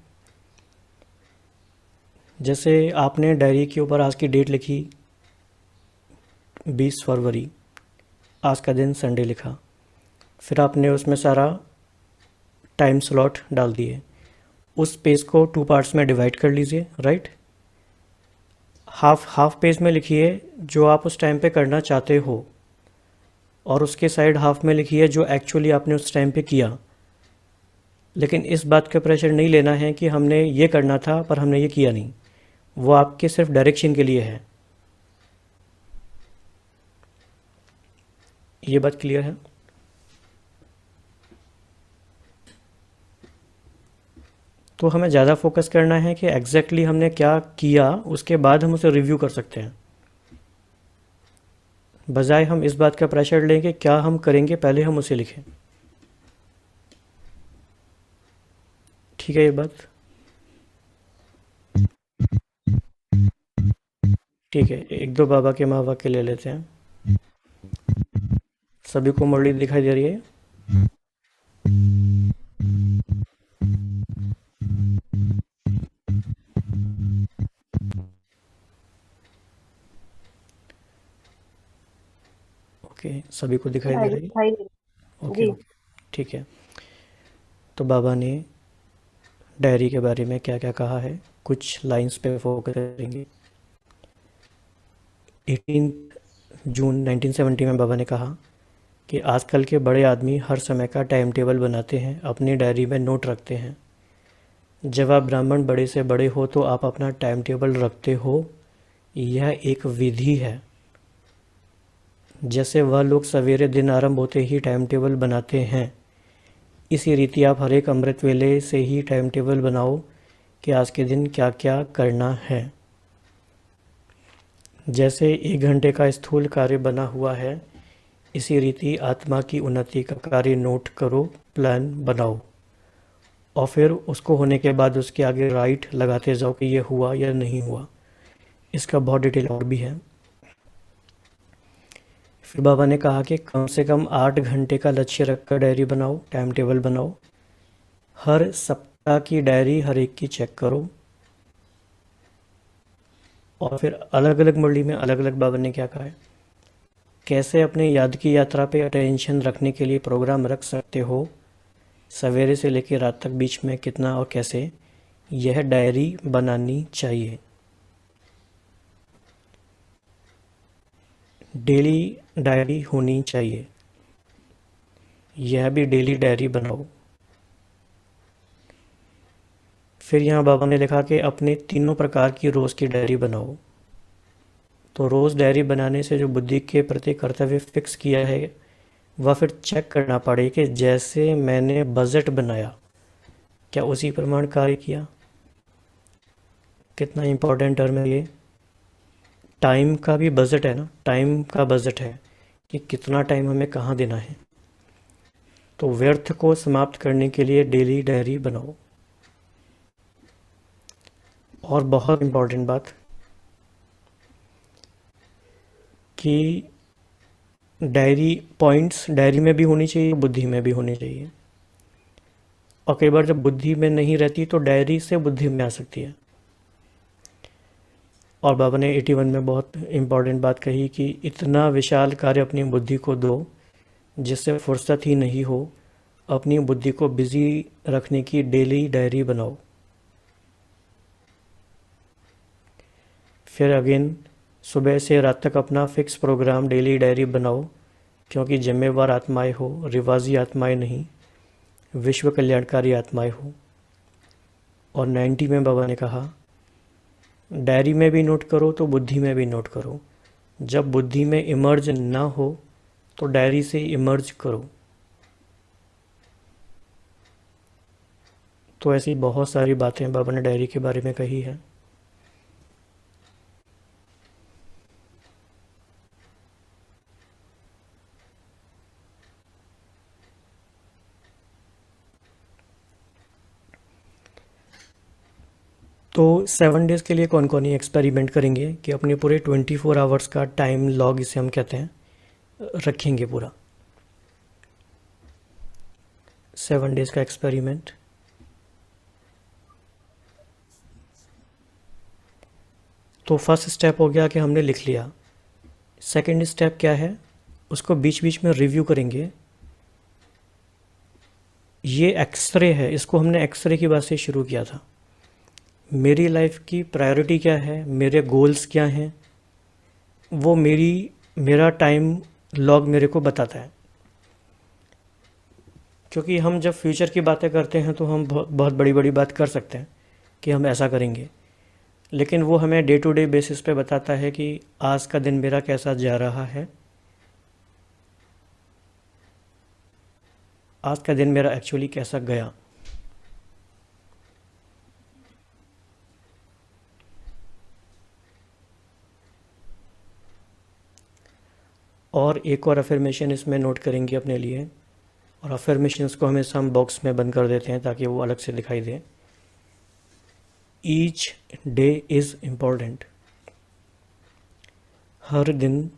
जैसे आपने डायरी के ऊपर आज की डेट लिखी 20 फरवरी, आज का दिन संडे लिखा, फिर आपने उसमें सारा टाइम स्लॉट डाल दिए। उस पेज को 2 पार्ट्स में डिवाइड कर लीजिए, राइट। हाफ पेज में लिखिए जो आप उस टाइम पे करना चाहते हो, और उसके साइड हाफ में लिखिए जो एक्चुअली आपने उस टाइम पे किया। लेकिन इस बात का प्रेशर नहीं लेना है कि हमने ये करना था पर हमने ये किया नहीं, वो आपके सिर्फ डायरेक्शन के लिए है। ये बात क्लियर है। तो हमें ज़्यादा फोकस करना है कि एग्जैक्टली हमने क्या किया, उसके बाद हम उसे रिव्यू कर सकते हैं, बजाय हम इस बात का प्रेशर लें कि क्या हम करेंगे पहले हम उसे लिखें। ठीक है ये बात। ठीक है, 1-2 बाबा के महावाक्य ले लेते हैं। सभी को मुरली दिखाई दे रही है। ओके, सभी को दिखाई दे रही है। ओके, ठीक है। तो बाबा ने डायरी के बारे में क्या क्या कहा है, कुछ लाइंस पे फोकस करेंगे। 18 जून 1970 में बाबा ने कहा कि आजकल के बड़े आदमी हर समय का टाइम टेबल बनाते हैं, अपनी डायरी में नोट रखते हैं। जब आप ब्राह्मण बड़े से बड़े हो तो आप अपना टाइम टेबल रखते हो, यह एक विधि है। जैसे वह लोग सवेरे दिन आरंभ होते ही टाइम टेबल बनाते हैं, इसी रीति आप हर एक अमृत वेले से ही टाइम टेबल बनाओ कि आज के दिन क्या क्या करना है। जैसे 1 घंटे का स्थूल कार्य बना हुआ है, इसी रीति आत्मा की उन्नति का कार्य नोट करो, प्लान बनाओ, और फिर उसको होने के बाद उसके आगे राइट लगाते जाओ कि ये हुआ या नहीं हुआ। इसका बहुत डिटेल और भी है। फिर बाबा ने कहा कि कम से कम 8 घंटे का लक्ष्य रखकर डायरी बनाओ, टाइम टेबल बनाओ। हर सप्ताह की डायरी हर एक की चेक करो। और फिर अलग अलग मुरली में अलग अलग बाबा ने क्या कहा है, कैसे अपने याद की यात्रा पे अटेंशन रखने के लिए प्रोग्राम रख सकते हो, सवेरे से लेकर रात तक बीच में कितना और कैसे, यह डायरी बनानी चाहिए। डेली डायरी होनी चाहिए, यह भी डेली डायरी बनाओ। फिर यहाँ बाबा ने लिखा कि अपने 3 प्रकार की रोज़ की डायरी बनाओ। तो रोज़ डायरी बनाने से जो बुद्धि के प्रति कर्तव्य फिक्स किया है, वह फिर चेक करना पड़े कि जैसे मैंने बजट बनाया क्या उसी प्रमाण कार्य किया। कितना इम्पोर्टेंट टर्म है ये। टाइम का भी बजट है ना, टाइम का बजट है कि कितना टाइम हमें कहाँ देना है। तो व्यर्थ को समाप्त करने के लिए डेली डायरी बनाओ। और बहुत इम्पोर्टेंट बात कि डायरी पॉइंट्स डायरी में भी होनी चाहिए, बुद्धि में भी होनी चाहिए। और कई बार जब बुद्धि में नहीं रहती तो डायरी से बुद्धि में आ सकती है। और बाबा ने 81 में बहुत इम्पोर्टेंट बात कही कि इतना विशाल कार्य अपनी बुद्धि को दो जिससे फुर्सत ही नहीं हो। अपनी बुद्धि को बिजी रखने की डेली डायरी बनाओ। फिर अगेन सुबह से रात तक अपना फिक्स प्रोग्राम डेली डायरी बनाओ, क्योंकि जिम्मेवार आत्माएं हो, रिवाजी आत्माएं नहीं, विश्व कल्याणकारी आत्माएं हो। और 90 में बाबा ने कहा डायरी में भी नोट करो तो बुद्धि में भी नोट करो। जब बुद्धि में इमर्ज ना हो तो डायरी से इमर्ज करो। तो ऐसी बहुत सारी बातें बाबा ने डायरी के बारे में कही है। तो 7 डेज़ के लिए कौन कौन ये एक्सपेरिमेंट करेंगे कि अपने पूरे 24 आवर्स का टाइम लॉग, इसे हम कहते हैं, रखेंगे पूरा 7 डेज़ का एक्सपेरिमेंट। तो फर्स्ट स्टेप हो गया कि हमने लिख लिया। सेकंड स्टेप क्या है, उसको बीच बीच में रिव्यू करेंगे। ये एक्सरे है, इसको हमने एक्सरे की बात से शुरू किया था। मेरी लाइफ की प्रायोरिटी क्या है, मेरे गोल्स क्या हैं, वो मेरा टाइम लॉग मेरे को बताता है। क्योंकि हम जब फ्यूचर की बातें करते हैं तो हम बहुत बड़ी बड़ी बात कर सकते हैं कि हम ऐसा करेंगे, लेकिन वो हमें डे टू डे बेसिस पे बताता है कि आज का दिन मेरा कैसा जा रहा है, आज का दिन मेरा एक्चुअली कैसा गया। और एक और अफर्मेशन इसमें नोट करेंगे अपने लिए, और अफर्मेशंस को हमेशा हम बॉक्स में बंद कर देते हैं ताकि वो अलग से दिखाई दे। Each day is important. हर दिन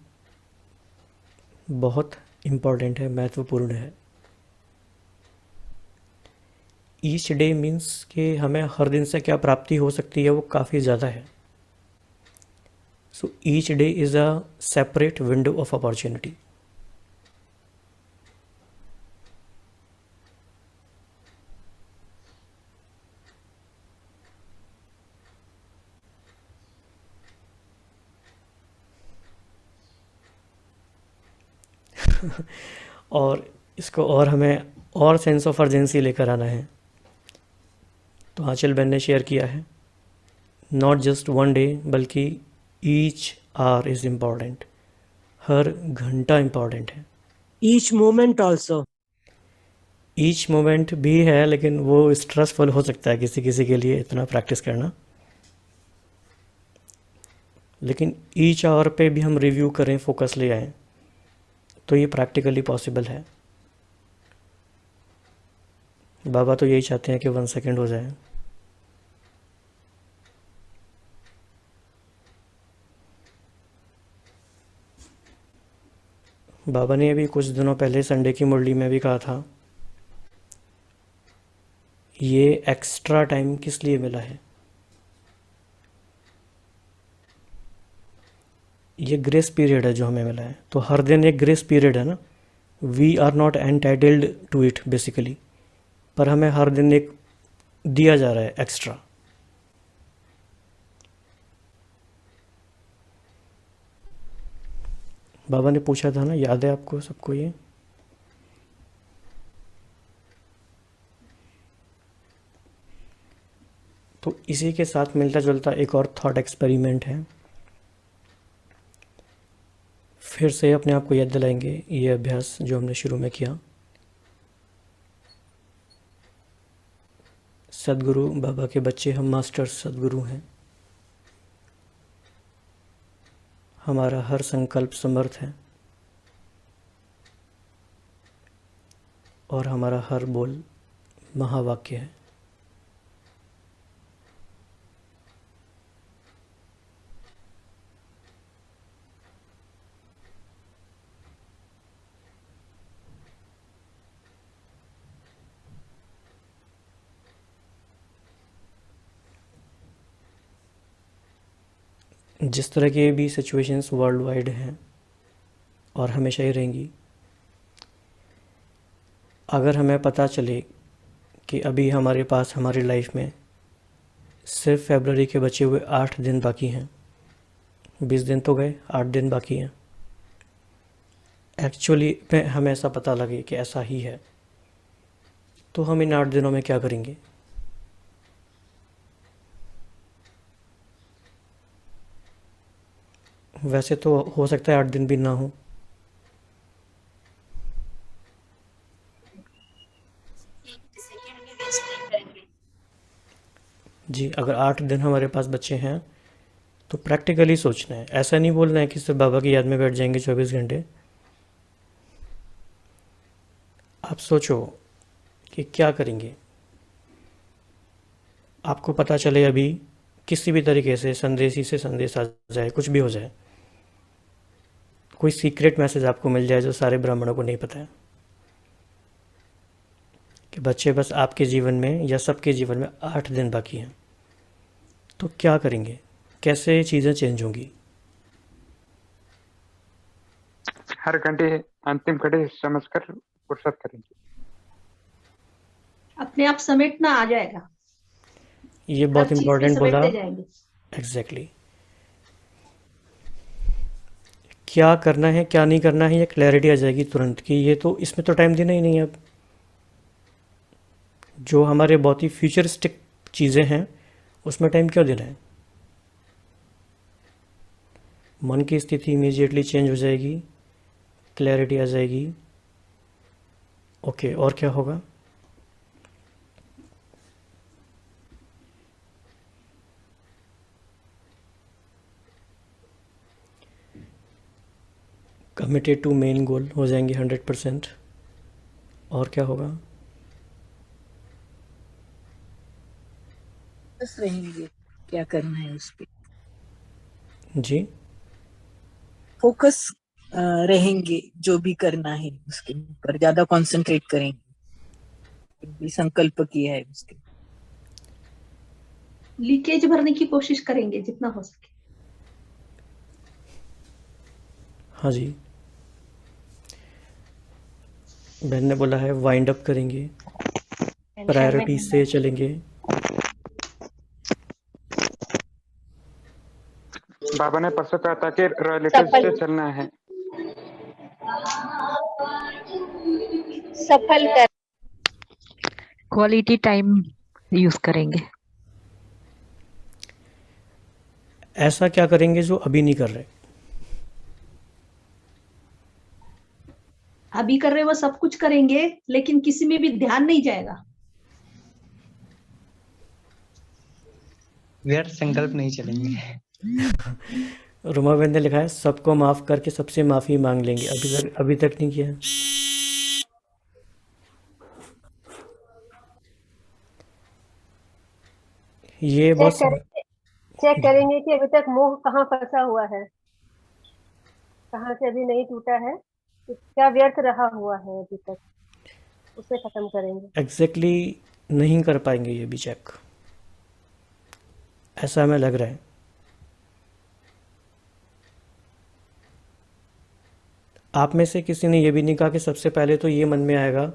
बहुत इम्पॉर्टेंट है, महत्वपूर्ण है। ईच डे मीन्स कि हमें हर दिन से क्या प्राप्ति हो सकती है वो काफ़ी ज़्यादा है। So each day is a separate window of opportunity. और इसको और हमें और सेंस ऑफ अर्जेंसी लेकर आना है। तो आंचल बहन ने शेयर किया है, नॉट जस्ट वन डे बल्कि ईच आवर इज़ इम्पॉर्टेंट। हर घंटा इम्पॉर्टेंट है। Each moment also. Each moment भी है, लेकिन वो स्ट्रेसफुल हो सकता है किसी किसी के लिए इतना प्रैक्टिस करना। लेकिन ईच आवर पे भी हम रिव्यू करें, फोकस ले आएँ, तो ये प्रैक्टिकली पॉसिबल है। बाबा तो यही चाहते हैं कि 1 सेकेंड हो जाए। बाबा ने अभी कुछ दिनों पहले संडे की मुरली में भी कहा था, ये एक्स्ट्रा टाइम किस लिए मिला है। ये ग्रेस पीरियड है जो हमें मिला है। तो हर दिन एक ग्रेस पीरियड है ना, we are not entitled to it basically, पर हमें हर दिन एक दिया जा रहा है एक्स्ट्रा। बाबा ने पूछा था ना, याद है आपको सबको ये? तो इसी के साथ मिलता जुलता एक और थॉट एक्सपेरिमेंट है। फिर से अपने आप को याद दिलाएंगे ये अभ्यास जो हमने शुरू में किया। सदगुरु बाबा के बच्चे, हम मास्टर सदगुरु हैं। हमारा हर संकल्प समर्थ है और हमारा हर बोल महावाक्य है। जिस तरह की भी सिचुएशंस वर्ल्ड वाइड हैं और हमेशा ही रहेंगी, अगर हमें पता चले कि अभी हमारे पास हमारी लाइफ में सिर्फ फरवरी के बचे हुए 8 दिन बाकी हैं, 20 दिन तो गए, 8 दिन बाकी हैं, एक्चुअली में हमें ऐसा पता लगे कि ऐसा ही है, तो हम इन 8 दिनों में क्या करेंगे? वैसे तो हो सकता है 8 दिन भी ना हो। जी, अगर 8 दिन हमारे पास बच्चे हैं तो प्रैक्टिकली सोचना है। ऐसा नहीं बोलना है कि सिर्फ बाबा की याद में बैठ जाएंगे 24 घंटे। आप सोचो कि क्या करेंगे। आपको पता चले अभी किसी भी तरीके से संदेशी से संदेश आ जाए, कुछ भी हो जाए, कोई सीक्रेट मैसेज आपको मिल जाए जो सारे ब्राह्मणों को नहीं पता है, कि बच्चे बस आपके जीवन में या सबके जीवन में 8 दिन बाकी हैं, तो क्या करेंगे, कैसे चीज़ें चेंज होंगी? हर घंटे अंतिम घड़ी समझकर फुर्सत करेंगे। अपने आप समेटना आ जाएगा, ये हर बहुत चीज के इम्पोर्टेंट बोला। समेटते जाएंगे। एग्जैक्टली क्या करना है क्या नहीं करना है, ये क्लैरिटी आ जाएगी तुरंत कि ये तो, इसमें तो टाइम देना ही नहीं है। अब जो हमारे बहुत ही फ्यूचरिस्टिक चीज़ें हैं उसमें टाइम क्यों देना है? मन की स्थिति इमीडिएटली चेंज हो जाएगी, क्लैरिटी आ जाएगी। ओके, और क्या होगा? कमिटेड टू मेन गोल हो जाएंगे 100%। और क्या होगा? बस रहेंगे, क्या करना है उस पे जी, फोकस रहेंगे, जो भी करना है उसके ऊपर ज्यादा कंसंट्रेट करेंगे, भी संकल्प किया है उसके। लीकेज भरने की कोशिश करेंगे जितना हो सके। हाँ जी, बहन ने बोला है वाइंड अप करेंगे, प्रायोरिटी से चलेंगे। बाबा ने परसों कहा था कि रॉयल्टी से चलना है। सफल कर क्वालिटी टाइम यूज करेंगे। ऐसा क्या करेंगे जो अभी नहीं कर रहे? अभी कर रहे वो सब कुछ करेंगे, लेकिन किसी में भी ध्यान नहीं जाएगा। व्यर्थ संकल्प नहीं चलेंगे। रुमा बहन ने लिखा है सबको माफ करके सबसे माफी मांग लेंगे। अभी तक नहीं किया। ये बहुत चेक करेंगे कि अभी तक मोह कहाँ फंसा हुआ है, कहाँ से अभी नहीं टूटा है, क्या व्यर्थ रहा हुआ है अभी तक, उसे खत्म करेंगे। एग्जैक्टली नहीं कर पाएंगे ये भी चेक, ऐसा हमें लग रहा है। आप में से किसी ने ये भी नहीं कहा कि सबसे पहले तो ये मन में आएगा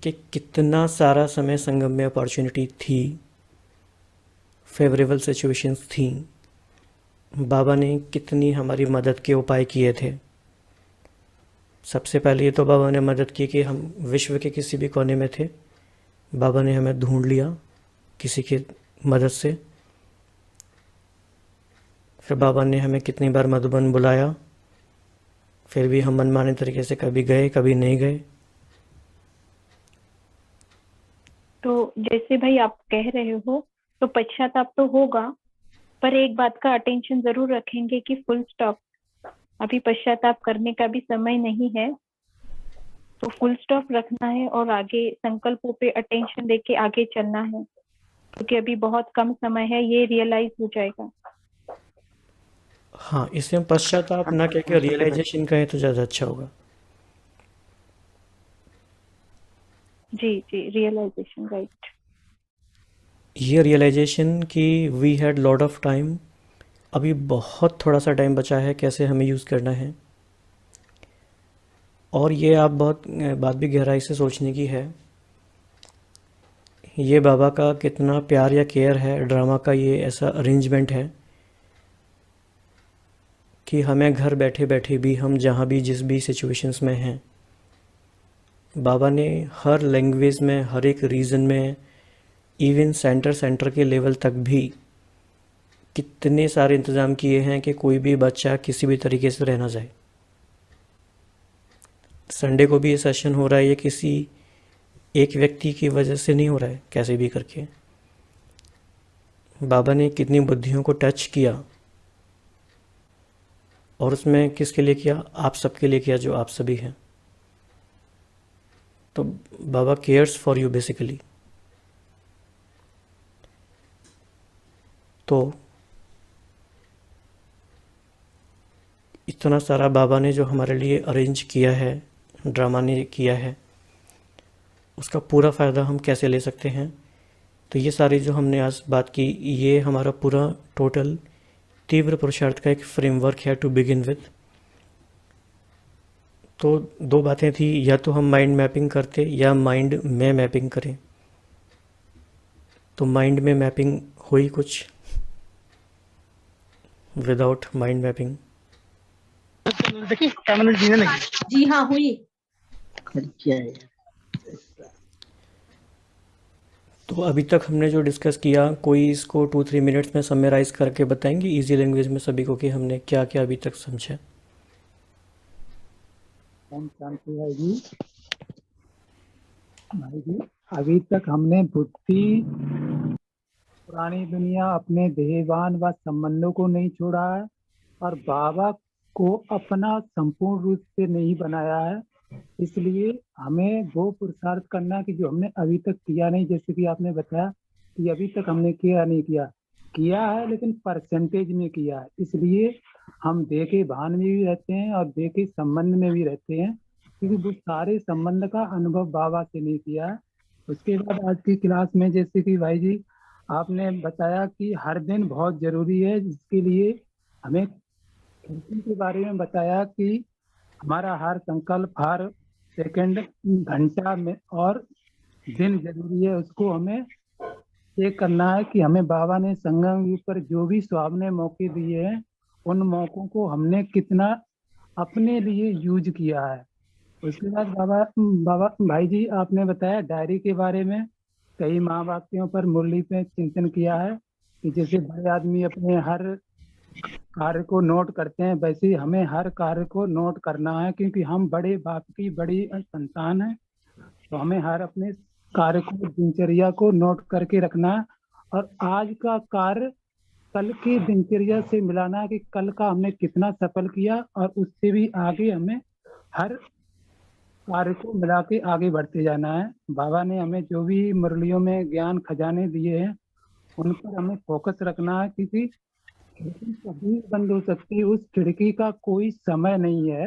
कि कितना सारा समय संगम में अपॉर्चुनिटी थी, फेवरेबल सिचुएशंस थी, बाबा ने कितनी हमारी मदद के उपाय किए थे। सबसे पहले ये तो बाबा ने मदद की कि हम विश्व के किसी भी कोने में थे, बाबा ने हमें ढूंढ लिया किसी की मदद से। फिर बाबा ने हमें कितनी बार मधुबन बुलाया, फिर भी हम मनमाने तरीके से कभी गए कभी नहीं गए। तो जैसे भाई आप कह रहे हो तो पश्चाताप तो होगा, पर एक बात का अटेंशन जरूर रखेंगे कि फुल स्टॉप, अभी पश्चाताप करने का भी समय नहीं है, तो फुल स्टॉप रखना है और आगे संकल्पों पे अटेंशन देके आगे चलना है, क्योंकि अभी बहुत कम समय है, ये रियलाइज हो जाएगा। हाँ, इसमें पश्चाताप ना कह के रियलाइजेशन कहें तो ज़्यादा अच्छा होगा। जी जी, रियलाइजेशन, राइट। ये रियलाइजेशन कि we had lot of time, अभी बहुत थोड़ा सा टाइम बचा है, कैसे हमें यूज़ करना है। और ये आप बहुत बात भी गहराई से सोचने की है, ये बाबा का कितना प्यार या केयर है, ड्रामा का ये ऐसा अरेंजमेंट है कि हमें घर बैठे बैठे भी हम जहाँ भी जिस भी सिचुएशंस में हैं, बाबा ने हर लैंग्वेज में, हर एक रीजन में, इवन सेंटर के लेवल तक भी कितने सारे इंतज़ाम किए हैं कि कोई भी बच्चा किसी भी तरीके से रह ना जाए। संडे को भी ये सेशन हो रहा है, ये किसी एक व्यक्ति की वजह से नहीं हो रहा है, कैसे भी करके बाबा ने कितनी बुद्धियों को टच किया, और उसमें किसके लिए किया? आप सबके लिए किया, जो आप सभी हैं। तो बाबा केयर्स फॉर यू बेसिकली। तो इतना सारा बाबा ने जो हमारे लिए अरेंज किया है, ड्रामा ने किया है, उसका पूरा फ़ायदा हम कैसे ले सकते हैं। तो ये सारी जो हमने आज बात की, ये हमारा पूरा टोटल तीव्र पुरुषार्थ का एक फ्रेमवर्क है टू बिगिन विद। तो दो बातें थी, या तो हम माइंड मैपिंग करते या माइंड में मैपिंग करें। तो माइंड में मैपिंग हुई कुछ, विदाउट माइंड मैपिंग? जी हाँ हुई। तो अभी तक हमने जो डिस्कस किया, कोई इसको 2-3 मिनट्स में समराइज करके बताएंगे इजी लैंग्वेज में सभी को कि हमने क्या क्या अभी तक समझा। शांति भाई जी, अभी तक हमने बुद्धि, पुरानी दुनिया, अपने देहवान व संबंधों को नहीं छोड़ा है और बाबा को अपना संपूर्ण रूप से नहीं बनाया है। इसलिए हमें वो पुरुषार्थ करना कि जो हमने अभी तक किया नहीं, जैसे कि आपने बताया कि अभी तक हमने किया नहीं किया है, लेकिन परसेंटेज में किया है। इसलिए हम देह के भान में भी रहते हैं और देह के संबंध में भी रहते हैं, क्योंकि वो सारे संबंध का अनुभव बाबा से नहीं किया है। उसके बाद आज की क्लास में जैसे कि भाई जी आपने बताया कि हर दिन बहुत जरूरी है, जिसके लिए हमें खिड़की के बारे में बताया कि हमारा हर संकल्प, हर सेकंड, घंटा में और दिन जरूरी है। उसको हमें ये करना है कि हमें बाबा ने संगम युग पर जो भी सुहावने मौके दिए हैं, उन मौकों को हमने कितना अपने लिए यूज किया है। उसके बाद बाबा भाई जी आपने बताया डायरी के बारे में, कई महावाक्यों पर मुरली पे चिंतन किया है कि जैसे बड़े आदमी अपने हर कार्य को नोट करते हैं, वैसे ही हमें हर कार्य को नोट करना है, क्योंकि हम बड़े बाप की बड़ी संतान है। तो हमें हर अपने कार्य को, दिनचर्या को नोट करके रखना है और आज का कार्य कल की दिनचर्या से मिलाना है कि कल का हमने कितना सफल किया, और उससे भी आगे हमें हर कार्य को मिला के आगे बढ़ते जाना है। बाबा ने हमें जो भी मुरलियों में ज्ञान खजाने दिए हैं, उन पर हमें फोकस रखना है, क्योंकि खिड़की कभी बंद हो सकती है, उस खिड़की का कोई समय नहीं है।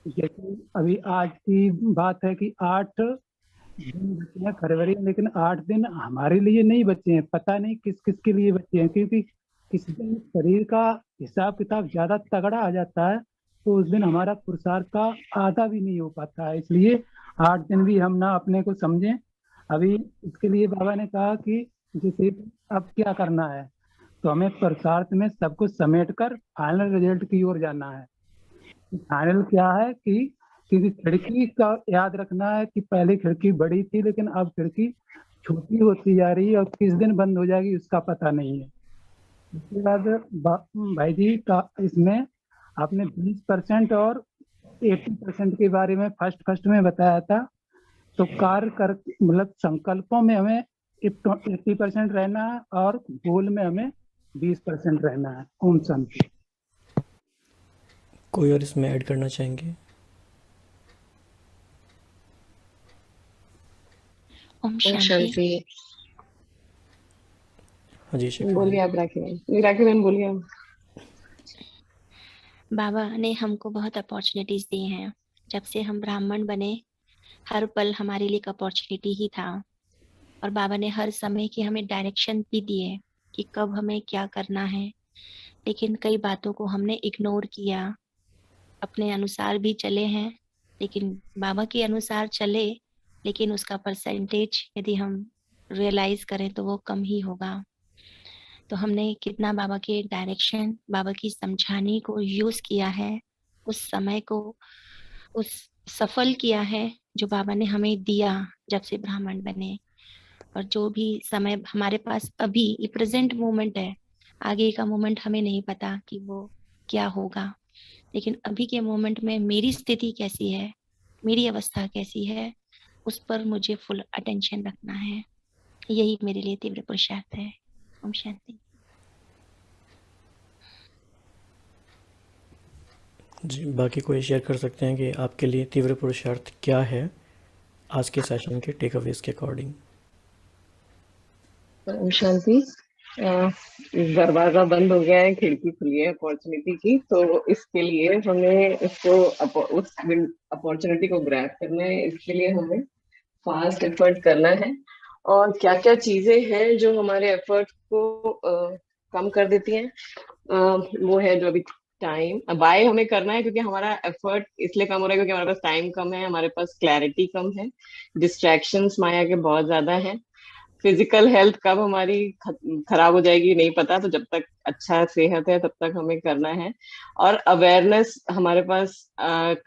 जैसे अभी आज की बात है कि 8 दिन बचे हैं फरवरी, लेकिन 8 दिन हमारे लिए नहीं बचे हैं, पता नहीं किस किस के लिए बचे हैं, क्योंकि किसी दिन शरीर का हिसाब किताब ज्यादा तगड़ा आ जाता है तो उस दिन हमारा पुरुषार्थ का आधा भी नहीं हो पाता है। इसलिए 8 दिन भी हम ना अपने को समझें। अभी इसके लिए बाबा ने कहा कि जैसे अब क्या करना है, तो हमें पुरुषार्थ में सब कुछ समेट कर फाइनल रिजल्ट की ओर जाना है। फाइनल क्या है कि क्योंकि खिड़की का याद रखना है कि पहले खिड़की बड़ी थी, लेकिन अब खिड़की छोटी होती जा रही है और किस दिन बंद हो जाएगी उसका पता नहीं है। उसके बाद भाई जी का इसमें आपने 20% और 80% के बारे में फर्स्ट में बताया था। तो कार्य कर मतलब संकल्पों में हमें 80% रहना है और गोल में हमें 20% रहना है। ओम शांति। कोई और इसमें ऐड करना चाहेंगे? ओम शांति। हाँ जी बोलिए आप राखी बहन बोलिए। बाबा ने हमको बहुत अपॉर्चुनिटीज दी हैं। जब से हम ब्राह्मण बने, हर पल हमारे लिए एक अपॉर्चुनिटी ही था, और बाबा ने हर समय की हमें डायरेक्शन भी दिए कि कब हमें क्या करना है। लेकिन कई बातों को हमने इग्नोर किया, अपने अनुसार भी चले हैं, लेकिन बाबा के अनुसार चले, लेकिन उसका परसेंटेज यदि हम रियलाइज करें तो वो कम ही होगा। तो हमने कितना बाबा के डायरेक्शन, बाबा की समझाने को यूज किया है, उस समय को उस सफल किया है जो बाबा ने हमें दिया जब से ब्राह्मण बने। और जो भी समय हमारे पास अभी ये प्रेजेंट मोमेंट है, आगे का मोमेंट हमें नहीं पता कि वो क्या होगा, लेकिन अभी के मोमेंट में मेरी स्थिति कैसी है, मेरी अवस्था कैसी है, उस पर मुझे फुल अटेंशन रखना है। यही मेरे लिए तीव्र पुरुषार्थ है। ओम शांति। जी, बाकी कोई शेयर कर सकते हैं कि आपके लिए तीव्र पुरुषार्थ क्या है आज के सेशन के टेक अवेज के अकॉर्डिंग? ओम शांति। दरवाजा बंद हो गया है, खिड़की खुली है अपॉर्चुनिटी की, तो इसके लिए हमें उस अपॉर्चुनिटी को ग्रैब करना है। इसके लिए हमें फास्ट एफर्ट करना है। और क्या क्या चीजें हैं जो हमारे एफर्ट को कम कर देती हैं, वो है जो अभी टाइम बाय हमें करना है, क्योंकि हमारा एफर्ट इसलिए कम हो रहा है क्योंकि हमारे पास टाइम कम है, हमारे पास क्लैरिटी कम है, डिस्ट्रैक्शंस माया के बहुत ज्यादा हैं। फिजिकल हेल्थ कब हमारी खराब हो जाएगी नहीं पता, तो जब तक अच्छा सेहत है तब तक हमें करना है। और अवेयरनेस हमारे पास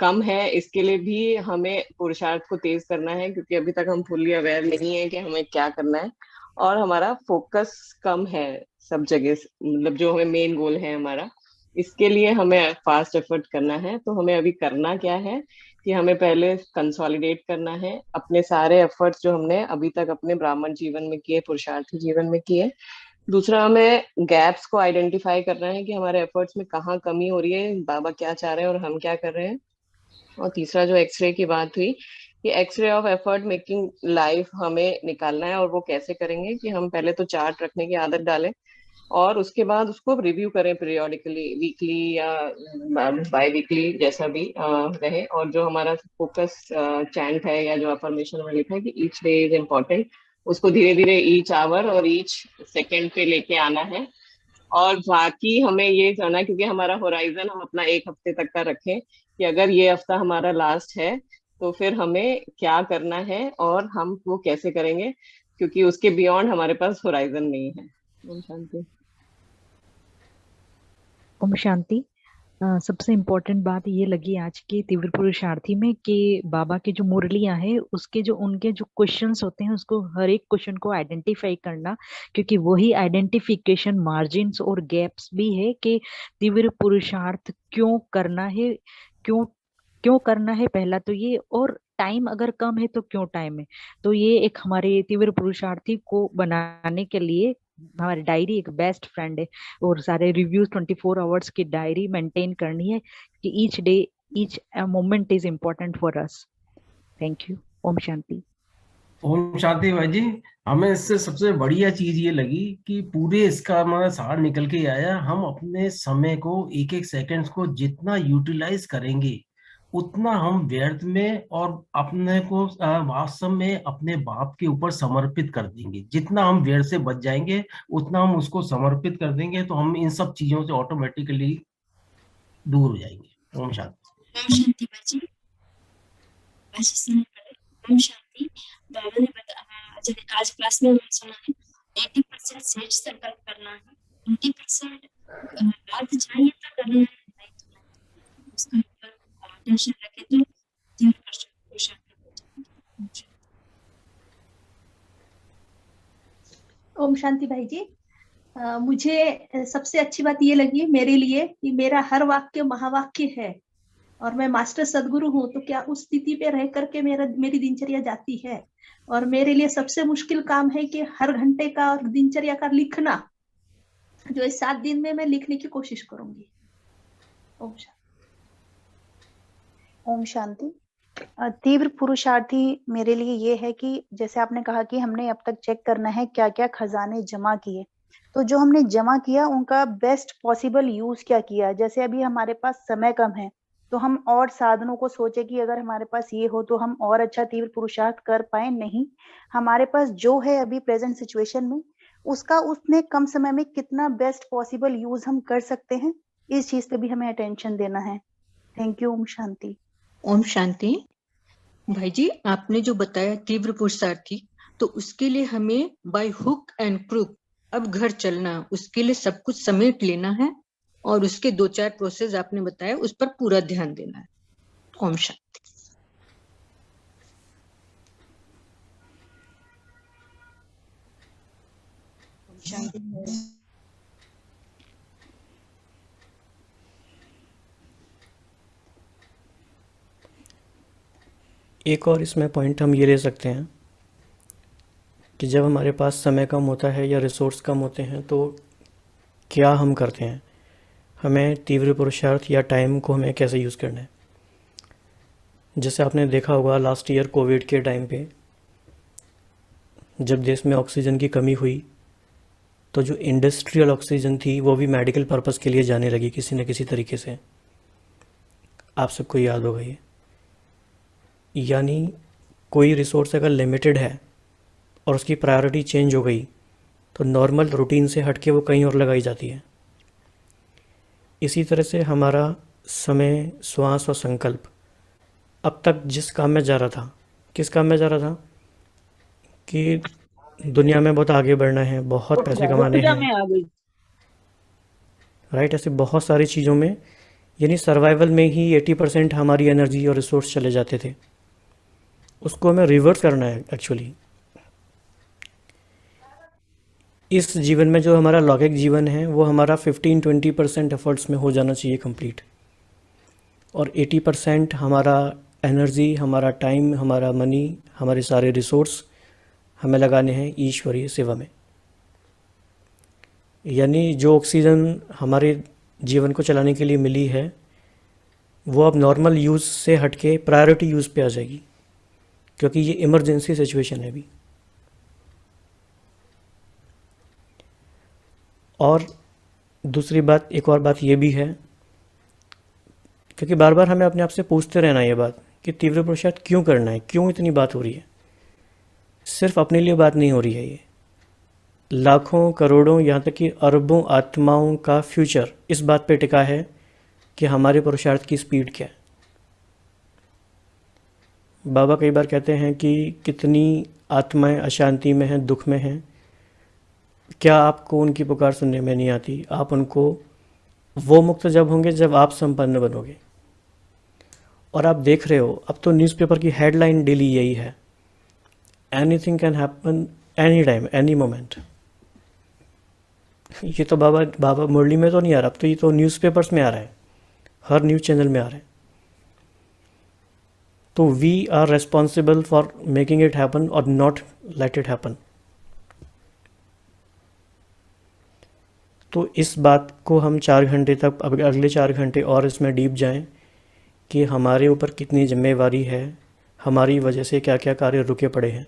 कम है, इसके लिए भी हमें पुरुषार्थ को तेज करना है, क्योंकि अभी तक हम फुल्ली अवेयर नहीं है कि हमें क्या करना है। और हमारा फोकस कम है सब जगह, मतलब जो हमें मेन गोल है हमारा, इसके लिए हमें फास्ट एफर्ट करना है। तो हमें अभी करना क्या है कि हमें पहले कंसोलिडेट करना है अपने सारे एफर्ट्स जो हमने अभी तक अपने ब्राह्मण जीवन में किए, पुरुषार्थी जीवन में किए। दूसरा, हमें गैप्स को आइडेंटिफाई करना है कि हमारे एफर्ट्स में कहाँ कमी हो रही है, बाबा क्या चाह रहे हैं और हम क्या कर रहे हैं। और तीसरा, जो एक्सरे की बात हुई, कि x-ray of effort making life हमें निकालना है। और वो कैसे करेंगे कि हम पहले तो चार्ट रखने की आदत डालें, और उसके बाद उसको रिव्यू करें पीरियोडिकली, वीकली या बाय वीकली, जैसा भी रहे। और जो हमारा फोकस चैंट है या जो अफर्मेशन में लिखा है कि ईच डे इज इम्पोर्टेंट, उसको धीरे धीरे ईच आवर और ईच सेकेंड पे लेके आना है। और बाकी हमें ये जाना है, क्योंकि हमारा होराइजन हम अपना 1 हफ्ते तक का रखें कि अगर ये हफ्ता हमारा लास्ट है तो फिर हमें क्या करना है और हम वो कैसे करेंगे, क्योंकि उसके बियॉन्ड हमारे पास होराइजन नहीं है। ओम शांति। ओम शांति। सबसे इम्पोर्टेंट बात ये लगी आज के तीव्र पुरुषार्थी में कि बाबा की जो मुरलियां हैं उसके जो उनके जो क्वेश्चंस होते हैं उसको हर एक क्वेश्चन को आइडेंटिफाई करना, क्योंकि वही आइडेंटिफिकेशन मार्जिन्स और गैप्स भी है कि तीव्र पुरुषार्थ क्यों करना है, क्यों करना है पहला तो ये, और टाइम अगर कम है तो क्यों टाइम है। तो ये एक हमारे तीव्र पुरुषार्थी को बनाने के लिए हमारी डायरी एक बेस्ट फ्रेंड है, और सारे रिव्यूज 24 आवर्स की डायरी मेंटेन करनी है कि each day each moment is important for us. Thank you. ओम शांति। ओम शांति भाई जी। हमें इससे सबसे बढ़िया चीज ये लगी कि पूरे इसका हमारा सार निकल के आया। हम अपने समय को, एक एक सेकंड्स को जितना यूटिलाइज करेंगे उतना हम व्यर्थ में और अपने को वास्तव में अपने बाप के ऊपर समर्पित कर देंगे। जितना हम व्यर्थ से बच जाएंगे उतना हम उसको समर्पित कर देंगे, तो हम इन सब चीजों से ऑटोमेटिकली दूर हो जाएंगे। ओम शांति। ओम शांति बाजी। ओम शांति। बाबा ने बताया, आज क्लास में हमने सुना है 80% सेज संकल्प करना है, 20% बात चाहिए तो करना है, उसका टेंशन रखे तो 3% पुरुषार्थ। ओम शांति भाई जी। मुझे सबसे अच्छी बात ये लगी मेरे लिए कि मेरा हर वाक्य महावाक्य है, और मैं मास्टर सदगुरु हूँ, तो क्या उस स्थिति पे रह करके मेरी दिनचर्या जाती है। और मेरे लिए सबसे मुश्किल काम है कि हर घंटे का और दिनचर्या का लिखना, जो इस 7 दिन में मैं लिखने की कोशिश करूंगी। ओम शांति। ओम शांति। तीव्र पुरुषार्थी मेरे लिए ये है कि जैसे आपने कहा कि हमने अब तक चेक करना है क्या क्या खजाने जमा किए, तो जो हमने जमा किया उनका बेस्ट पॉसिबल यूज क्या किया। जैसे अभी हमारे पास समय कम है तो हम और साधनों को सोचे कि अगर हमारे पास ये हो तो हम और अच्छा तीव्र पुरुषार्थ कर पाए, नहीं, हमारे पास जो है अभी प्रेजेंट सिचुएशन में उसका उसने कम समय में कितना बेस्ट पॉसिबल यूज हम कर सकते हैं, इस चीज पे भी हमें अटेंशन देना है। Thank you. ओम शांति। ओम शांति। भाई जी, आपने जो बताया तीव्र पुरुषार्थी, तो उसके लिए हमें बाय हुक एंड क्रूक अब घर चलना, उसके लिए सब कुछ समेट लेना है, और उसके 2-4 प्रोसेस आपने बताया उस पर पूरा ध्यान देना है। ओम शांति। एक और इसमें पॉइंट हम ये ले सकते हैं कि जब हमारे पास समय कम होता है या रिसोर्स कम होते हैं तो क्या हम करते हैं, हमें तीव्र पुरुषार्थ या टाइम को हमें कैसे यूज़ करना है। जैसे आपने देखा होगा लास्ट ईयर कोविड के टाइम पे जब देश में ऑक्सीजन की कमी हुई तो जो इंडस्ट्रियल ऑक्सीजन थी वो भी मेडिकल पर्पस के लिए जाने लगी किसी न किसी तरीके से। आप सबको याद होगा ये। यानी कोई रिसोर्स अगर लिमिटेड है और उसकी प्रायोरिटी चेंज हो गई तो नॉर्मल रूटीन से हटके वो कहीं और लगाई जाती है। इसी तरह से हमारा समय, श्वास और संकल्प अब तक जिस काम में जा रहा था, किस काम में जा रहा था कि दुनिया में बहुत आगे बढ़ना है, बहुत पैसे कमाने हैं, राइट, ऐसे बहुत सारी चीज़ों में, यानी सर्वाइवल में ही 80% हमारी एनर्जी और रिसोर्स चले जाते थे। उसको हमें रिवर्स करना है एक्चुअली। इस जीवन में जो हमारा लौकिक जीवन है वो हमारा 15-20% एफर्ट्स में हो जाना चाहिए कंप्लीट, और 80% हमारा एनर्जी, हमारा टाइम, हमारा मनी, हमारे सारे रिसोर्स हमें लगाने हैं ईश्वरीय सेवा में। यानी जो ऑक्सीजन हमारे जीवन को चलाने के लिए मिली है वो अब नॉर्मल यूज़ से हटके प्रायोरिटी यूज़ पे आ जाएगी, क्योंकि ये इमरजेंसी सिचुएशन है अभी। और दूसरी बात, एक और बात ये भी है, क्योंकि बार बार हमें अपने आप से पूछते रहना ये बात कि तीव्र पुरुषार्थ क्यों करना है, क्यों इतनी बात हो रही है। सिर्फ अपने लिए बात नहीं हो रही है, ये लाखों, करोड़ों, यहाँ तक कि अरबों आत्माओं का फ्यूचर इस बात पे टिका है कि हमारे पुरुषार्थ की स्पीड क्या है। बाबा कई बार कहते हैं कि कितनी आत्माएं अशांति में हैं, दुख में हैं, क्या आपको उनकी पुकार सुनने में नहीं आती? आप उनको, वो मुक्त जब होंगे जब आप संपन्न बनोगे। और आप देख रहे हो अब तो न्यूज़पेपर की हेडलाइन डेली यही है, anything can happen any time, any moment. ये तो बाबा मुरली में तो नहीं आ रहा, अब तो ये तो न्यूज़पेपर्स में आ रहा है, हर न्यूज़ चैनल में आ रहा है। तो we are responsible for making it happen और नॉट लेट इट हैपन। तो इस बात को हम 4 घंटे तक, अब अगले 4 घंटे और इसमें डीप जाएं कि हमारे ऊपर कितनी जिम्मेवारी है, हमारी वजह से क्या क्या कार्य रुके पड़े हैं।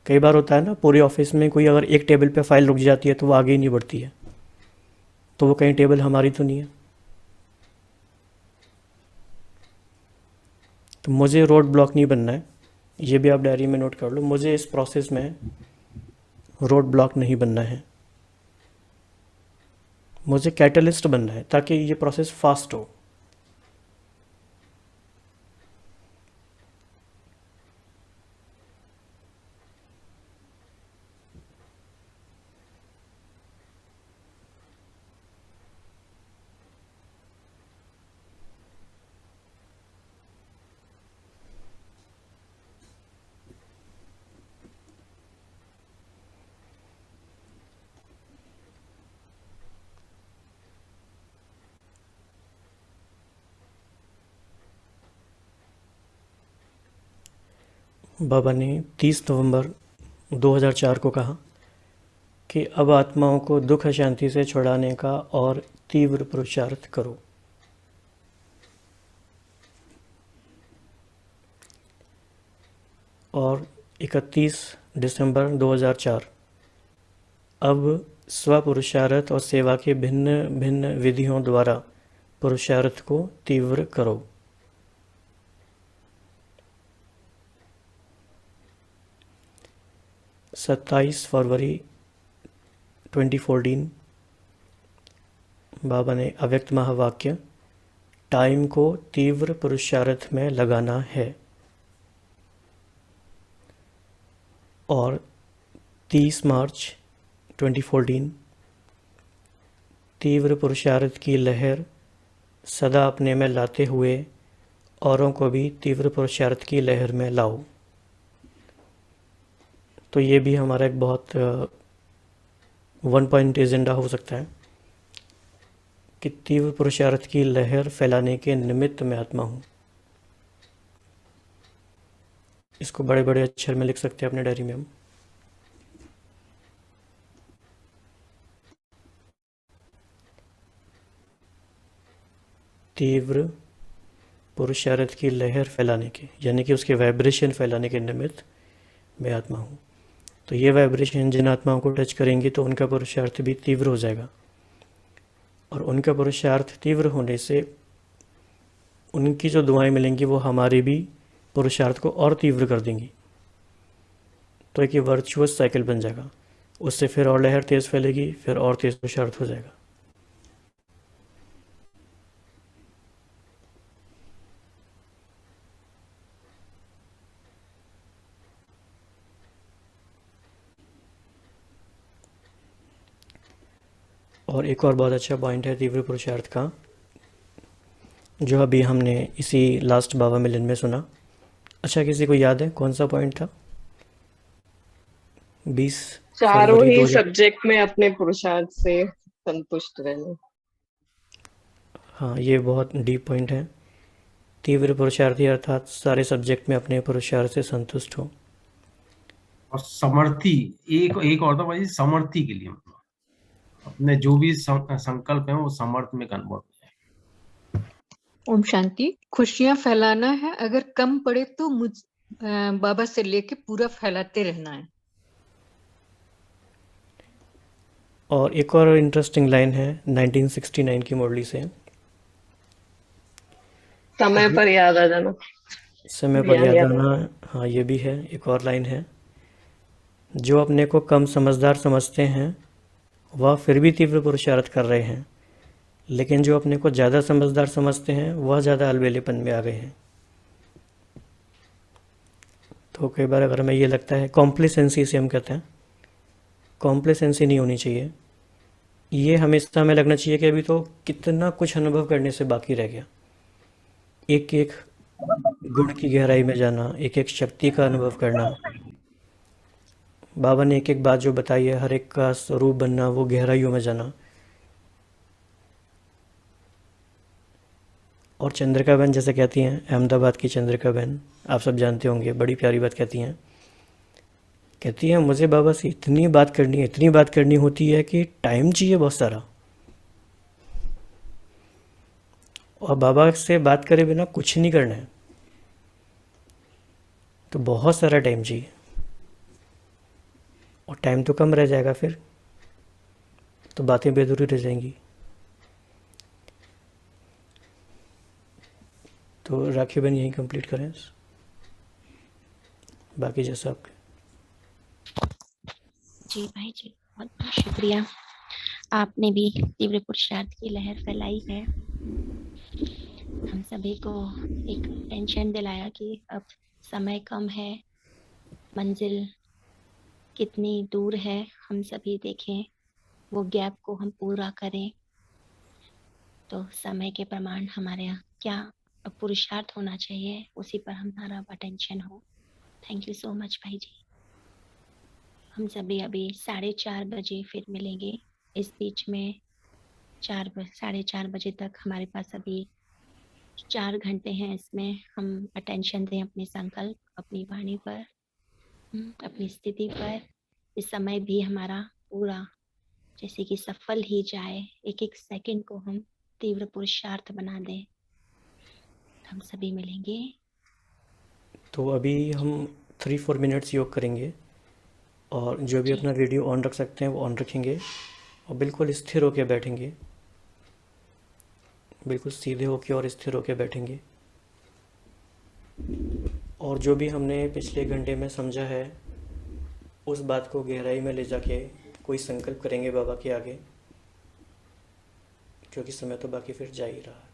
कई बार होता है ना, पूरे ऑफिस में कोई अगर एक टेबल पे फाइल रुक जाती है तो वो आगे ही नहीं बढ़ती है, तो वो कहीं टेबल हमारी तो नहीं है। तो मुझे रोड ब्लॉक नहीं बनना है, ये भी आप डायरी में नोट कर लो। मुझे इस प्रोसेस में रोड ब्लॉक नहीं बनना है, मुझे कैटलिस्ट बनना है ताकि ये प्रोसेस फास्ट हो। बाबा ने 30 नवंबर 2004 को कहा कि अब आत्माओं को दुख अशांति से छुड़ाने का और तीव्र पुरुषार्थ करो। और 31 दिसंबर 2004 अब स्वपुरुषार्थ और सेवा के भिन्न भिन्न विधियों द्वारा पुरुषार्थ को तीव्र करो। सत्ताईस फरवरी 2014 बाबा ने अव्यक्त महावाक्य टाइम को तीव्र पुरुषार्थ में लगाना है। और 30 मार्च 2014 तीव्र पुरुषार्थ की लहर सदा अपने में लाते हुए औरों को भी तीव्र पुरुषार्थ की लहर में लाओ। तो ये भी हमारा एक बहुत 1 पॉइंट एजेंडा हो सकता है कि तीव्र पुरुषार्थ की लहर फैलाने के निमित्त मैं आत्मा हूँ। इसको बड़े बड़े अक्षर में लिख सकते हैं अपने डायरी में हम। तीव्र पुरुषार्थ की लहर फैलाने के, यानी कि उसके वाइब्रेशन फैलाने के निमित्त मैं आत्मा हूँ। तो ये वाइब्रेशन जिन आत्माओं को टच करेंगी तो उनका पुरुषार्थ भी तीव्र हो जाएगा, और उनका पुरुषार्थ तीव्र होने से उनकी जो दुआएं मिलेंगी वो हमारे भी पुरुषार्थ को और तीव्र कर देंगी। तो एक ये वर्चुअस साइकिल बन जाएगा, उससे फिर और लहर तेज फैलेगी, फिर और तेज पुरुषार्थ हो जाएगा। और एक और बहुत अच्छा पॉइंट है तीव्र पुरुषार्थ का, जो अभी हमने इसी लास्ट बाबा मिलन में सुना। अच्छा, किसी को याद है कौन सा पॉइंट था? 20 चारों फरवरी ही 2000। सब्जेक्ट में अपने पुरुषार्थ से संतुष्ट रहना। हाँ, ये बहुत डीप पॉइंट है। तीव्र पुरुषार्थी अर्थात सारे सब्जेक्ट में अपने पुरुषार्थ से संतुष्ट हो। और समर्थी, एक और था भाई, समर्थी के लिए मतलब अपने जो भी संकल्प है वो समर्थ में कन्वर्ट हो जाए। ओम शांति। खुशियां फैलाना है, अगर कम पड़े तो बाबा से लेके पूरा फैलाते रहना है। और एक और इंटरेस्टिंग लाइन है 1969 की मुरली से, समय पर याद आ जाना। समय पर याद आना। हाँ, ये भी है। एक और लाइन है, जो अपने को कम समझदार समझते हैं वह फिर भी तीव्र पुरुषार्थ कर रहे हैं, लेकिन जो अपने को ज़्यादा समझदार समझते हैं वह ज़्यादा अलबेलेपन में आ गए हैं। तो कई बार अगर हमें ये लगता है, कॉम्प्लेसेंसी से हम कहते हैं, कॉम्प्लेसेंसी नहीं होनी चाहिए। ये हमेशा हमें लगना चाहिए कि अभी तो कितना कुछ अनुभव करने से बाकी रह गया। एक एक गुण की गहराई में जाना, एक एक शक्ति का अनुभव करना। बाबा ने एक एक बात जो बताई है, हर एक का स्वरूप बनना, वो गहराइयों में जाना। और चंद्रिका बहन जैसे कहती हैं, अहमदाबाद की चंद्रिका बहन, आप सब जानते होंगे, बड़ी प्यारी बात कहती हैं, मुझे बाबा से इतनी बात करनी होती है कि टाइम चाहिए बहुत सारा, और बाबा से बात करे बिना कुछ नहीं करना है, तो बहुत सारा टाइम चाहिए, और टाइम तो कम रह जाएगा, फिर तो बातें बेअधूरी रह जाएंगी। तो राखी बहन यहीं कंप्लीट करें, बाकी जैसा आपके। जी भाई जी, बहुत बहुत शुक्रिया। आपने भी तीव्र पुरुषार्थ की लहर फैलाई है, हम सभी को एक टेंशन दिलाया कि अब समय कम है, मंजिल कितनी दूर है, हम सभी देखें, वो गैप को हम पूरा करें। तो समय के प्रमाण हमारे यहाँ क्या पुरुषार्थ होना चाहिए, उसी पर हमारा अटेंशन हो। थैंक यू सो मच भाई जी। हम सभी अभी 4:30 बजे फिर मिलेंगे। इस बीच में 4:30 बजे तक हमारे पास अभी 4 घंटे हैं, इसमें हम अटेंशन दें अपने संकल्प, अपनी वाणी पर, अपनी स्थिति पर। इस समय भी हमारा पूरा जैसे कि सफल ही जाए, एक एक सेकंड को हम तीव्र पुरुषार्थ बना दें। हम सभी मिलेंगे। तो अभी हम 3-4 मिनट्स योग करेंगे, और जो भी अपना वीडियो ऑन रख सकते हैं वो ऑन रखेंगे, और बिल्कुल स्थिर होकर बैठेंगे, बिल्कुल सीधे होकर और स्थिर होकर बैठेंगे। और जो भी हमने पिछले घंटे में समझा है उस बात को गहराई में ले जाके कोई संकल्प करेंगे बाबा के आगे, क्योंकि समय तो बाकी फिर जा ही रहा है।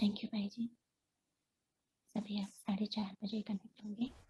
थैंक यू भाई जी। सभी आप 4:30 बजे कनेक्ट होंगे।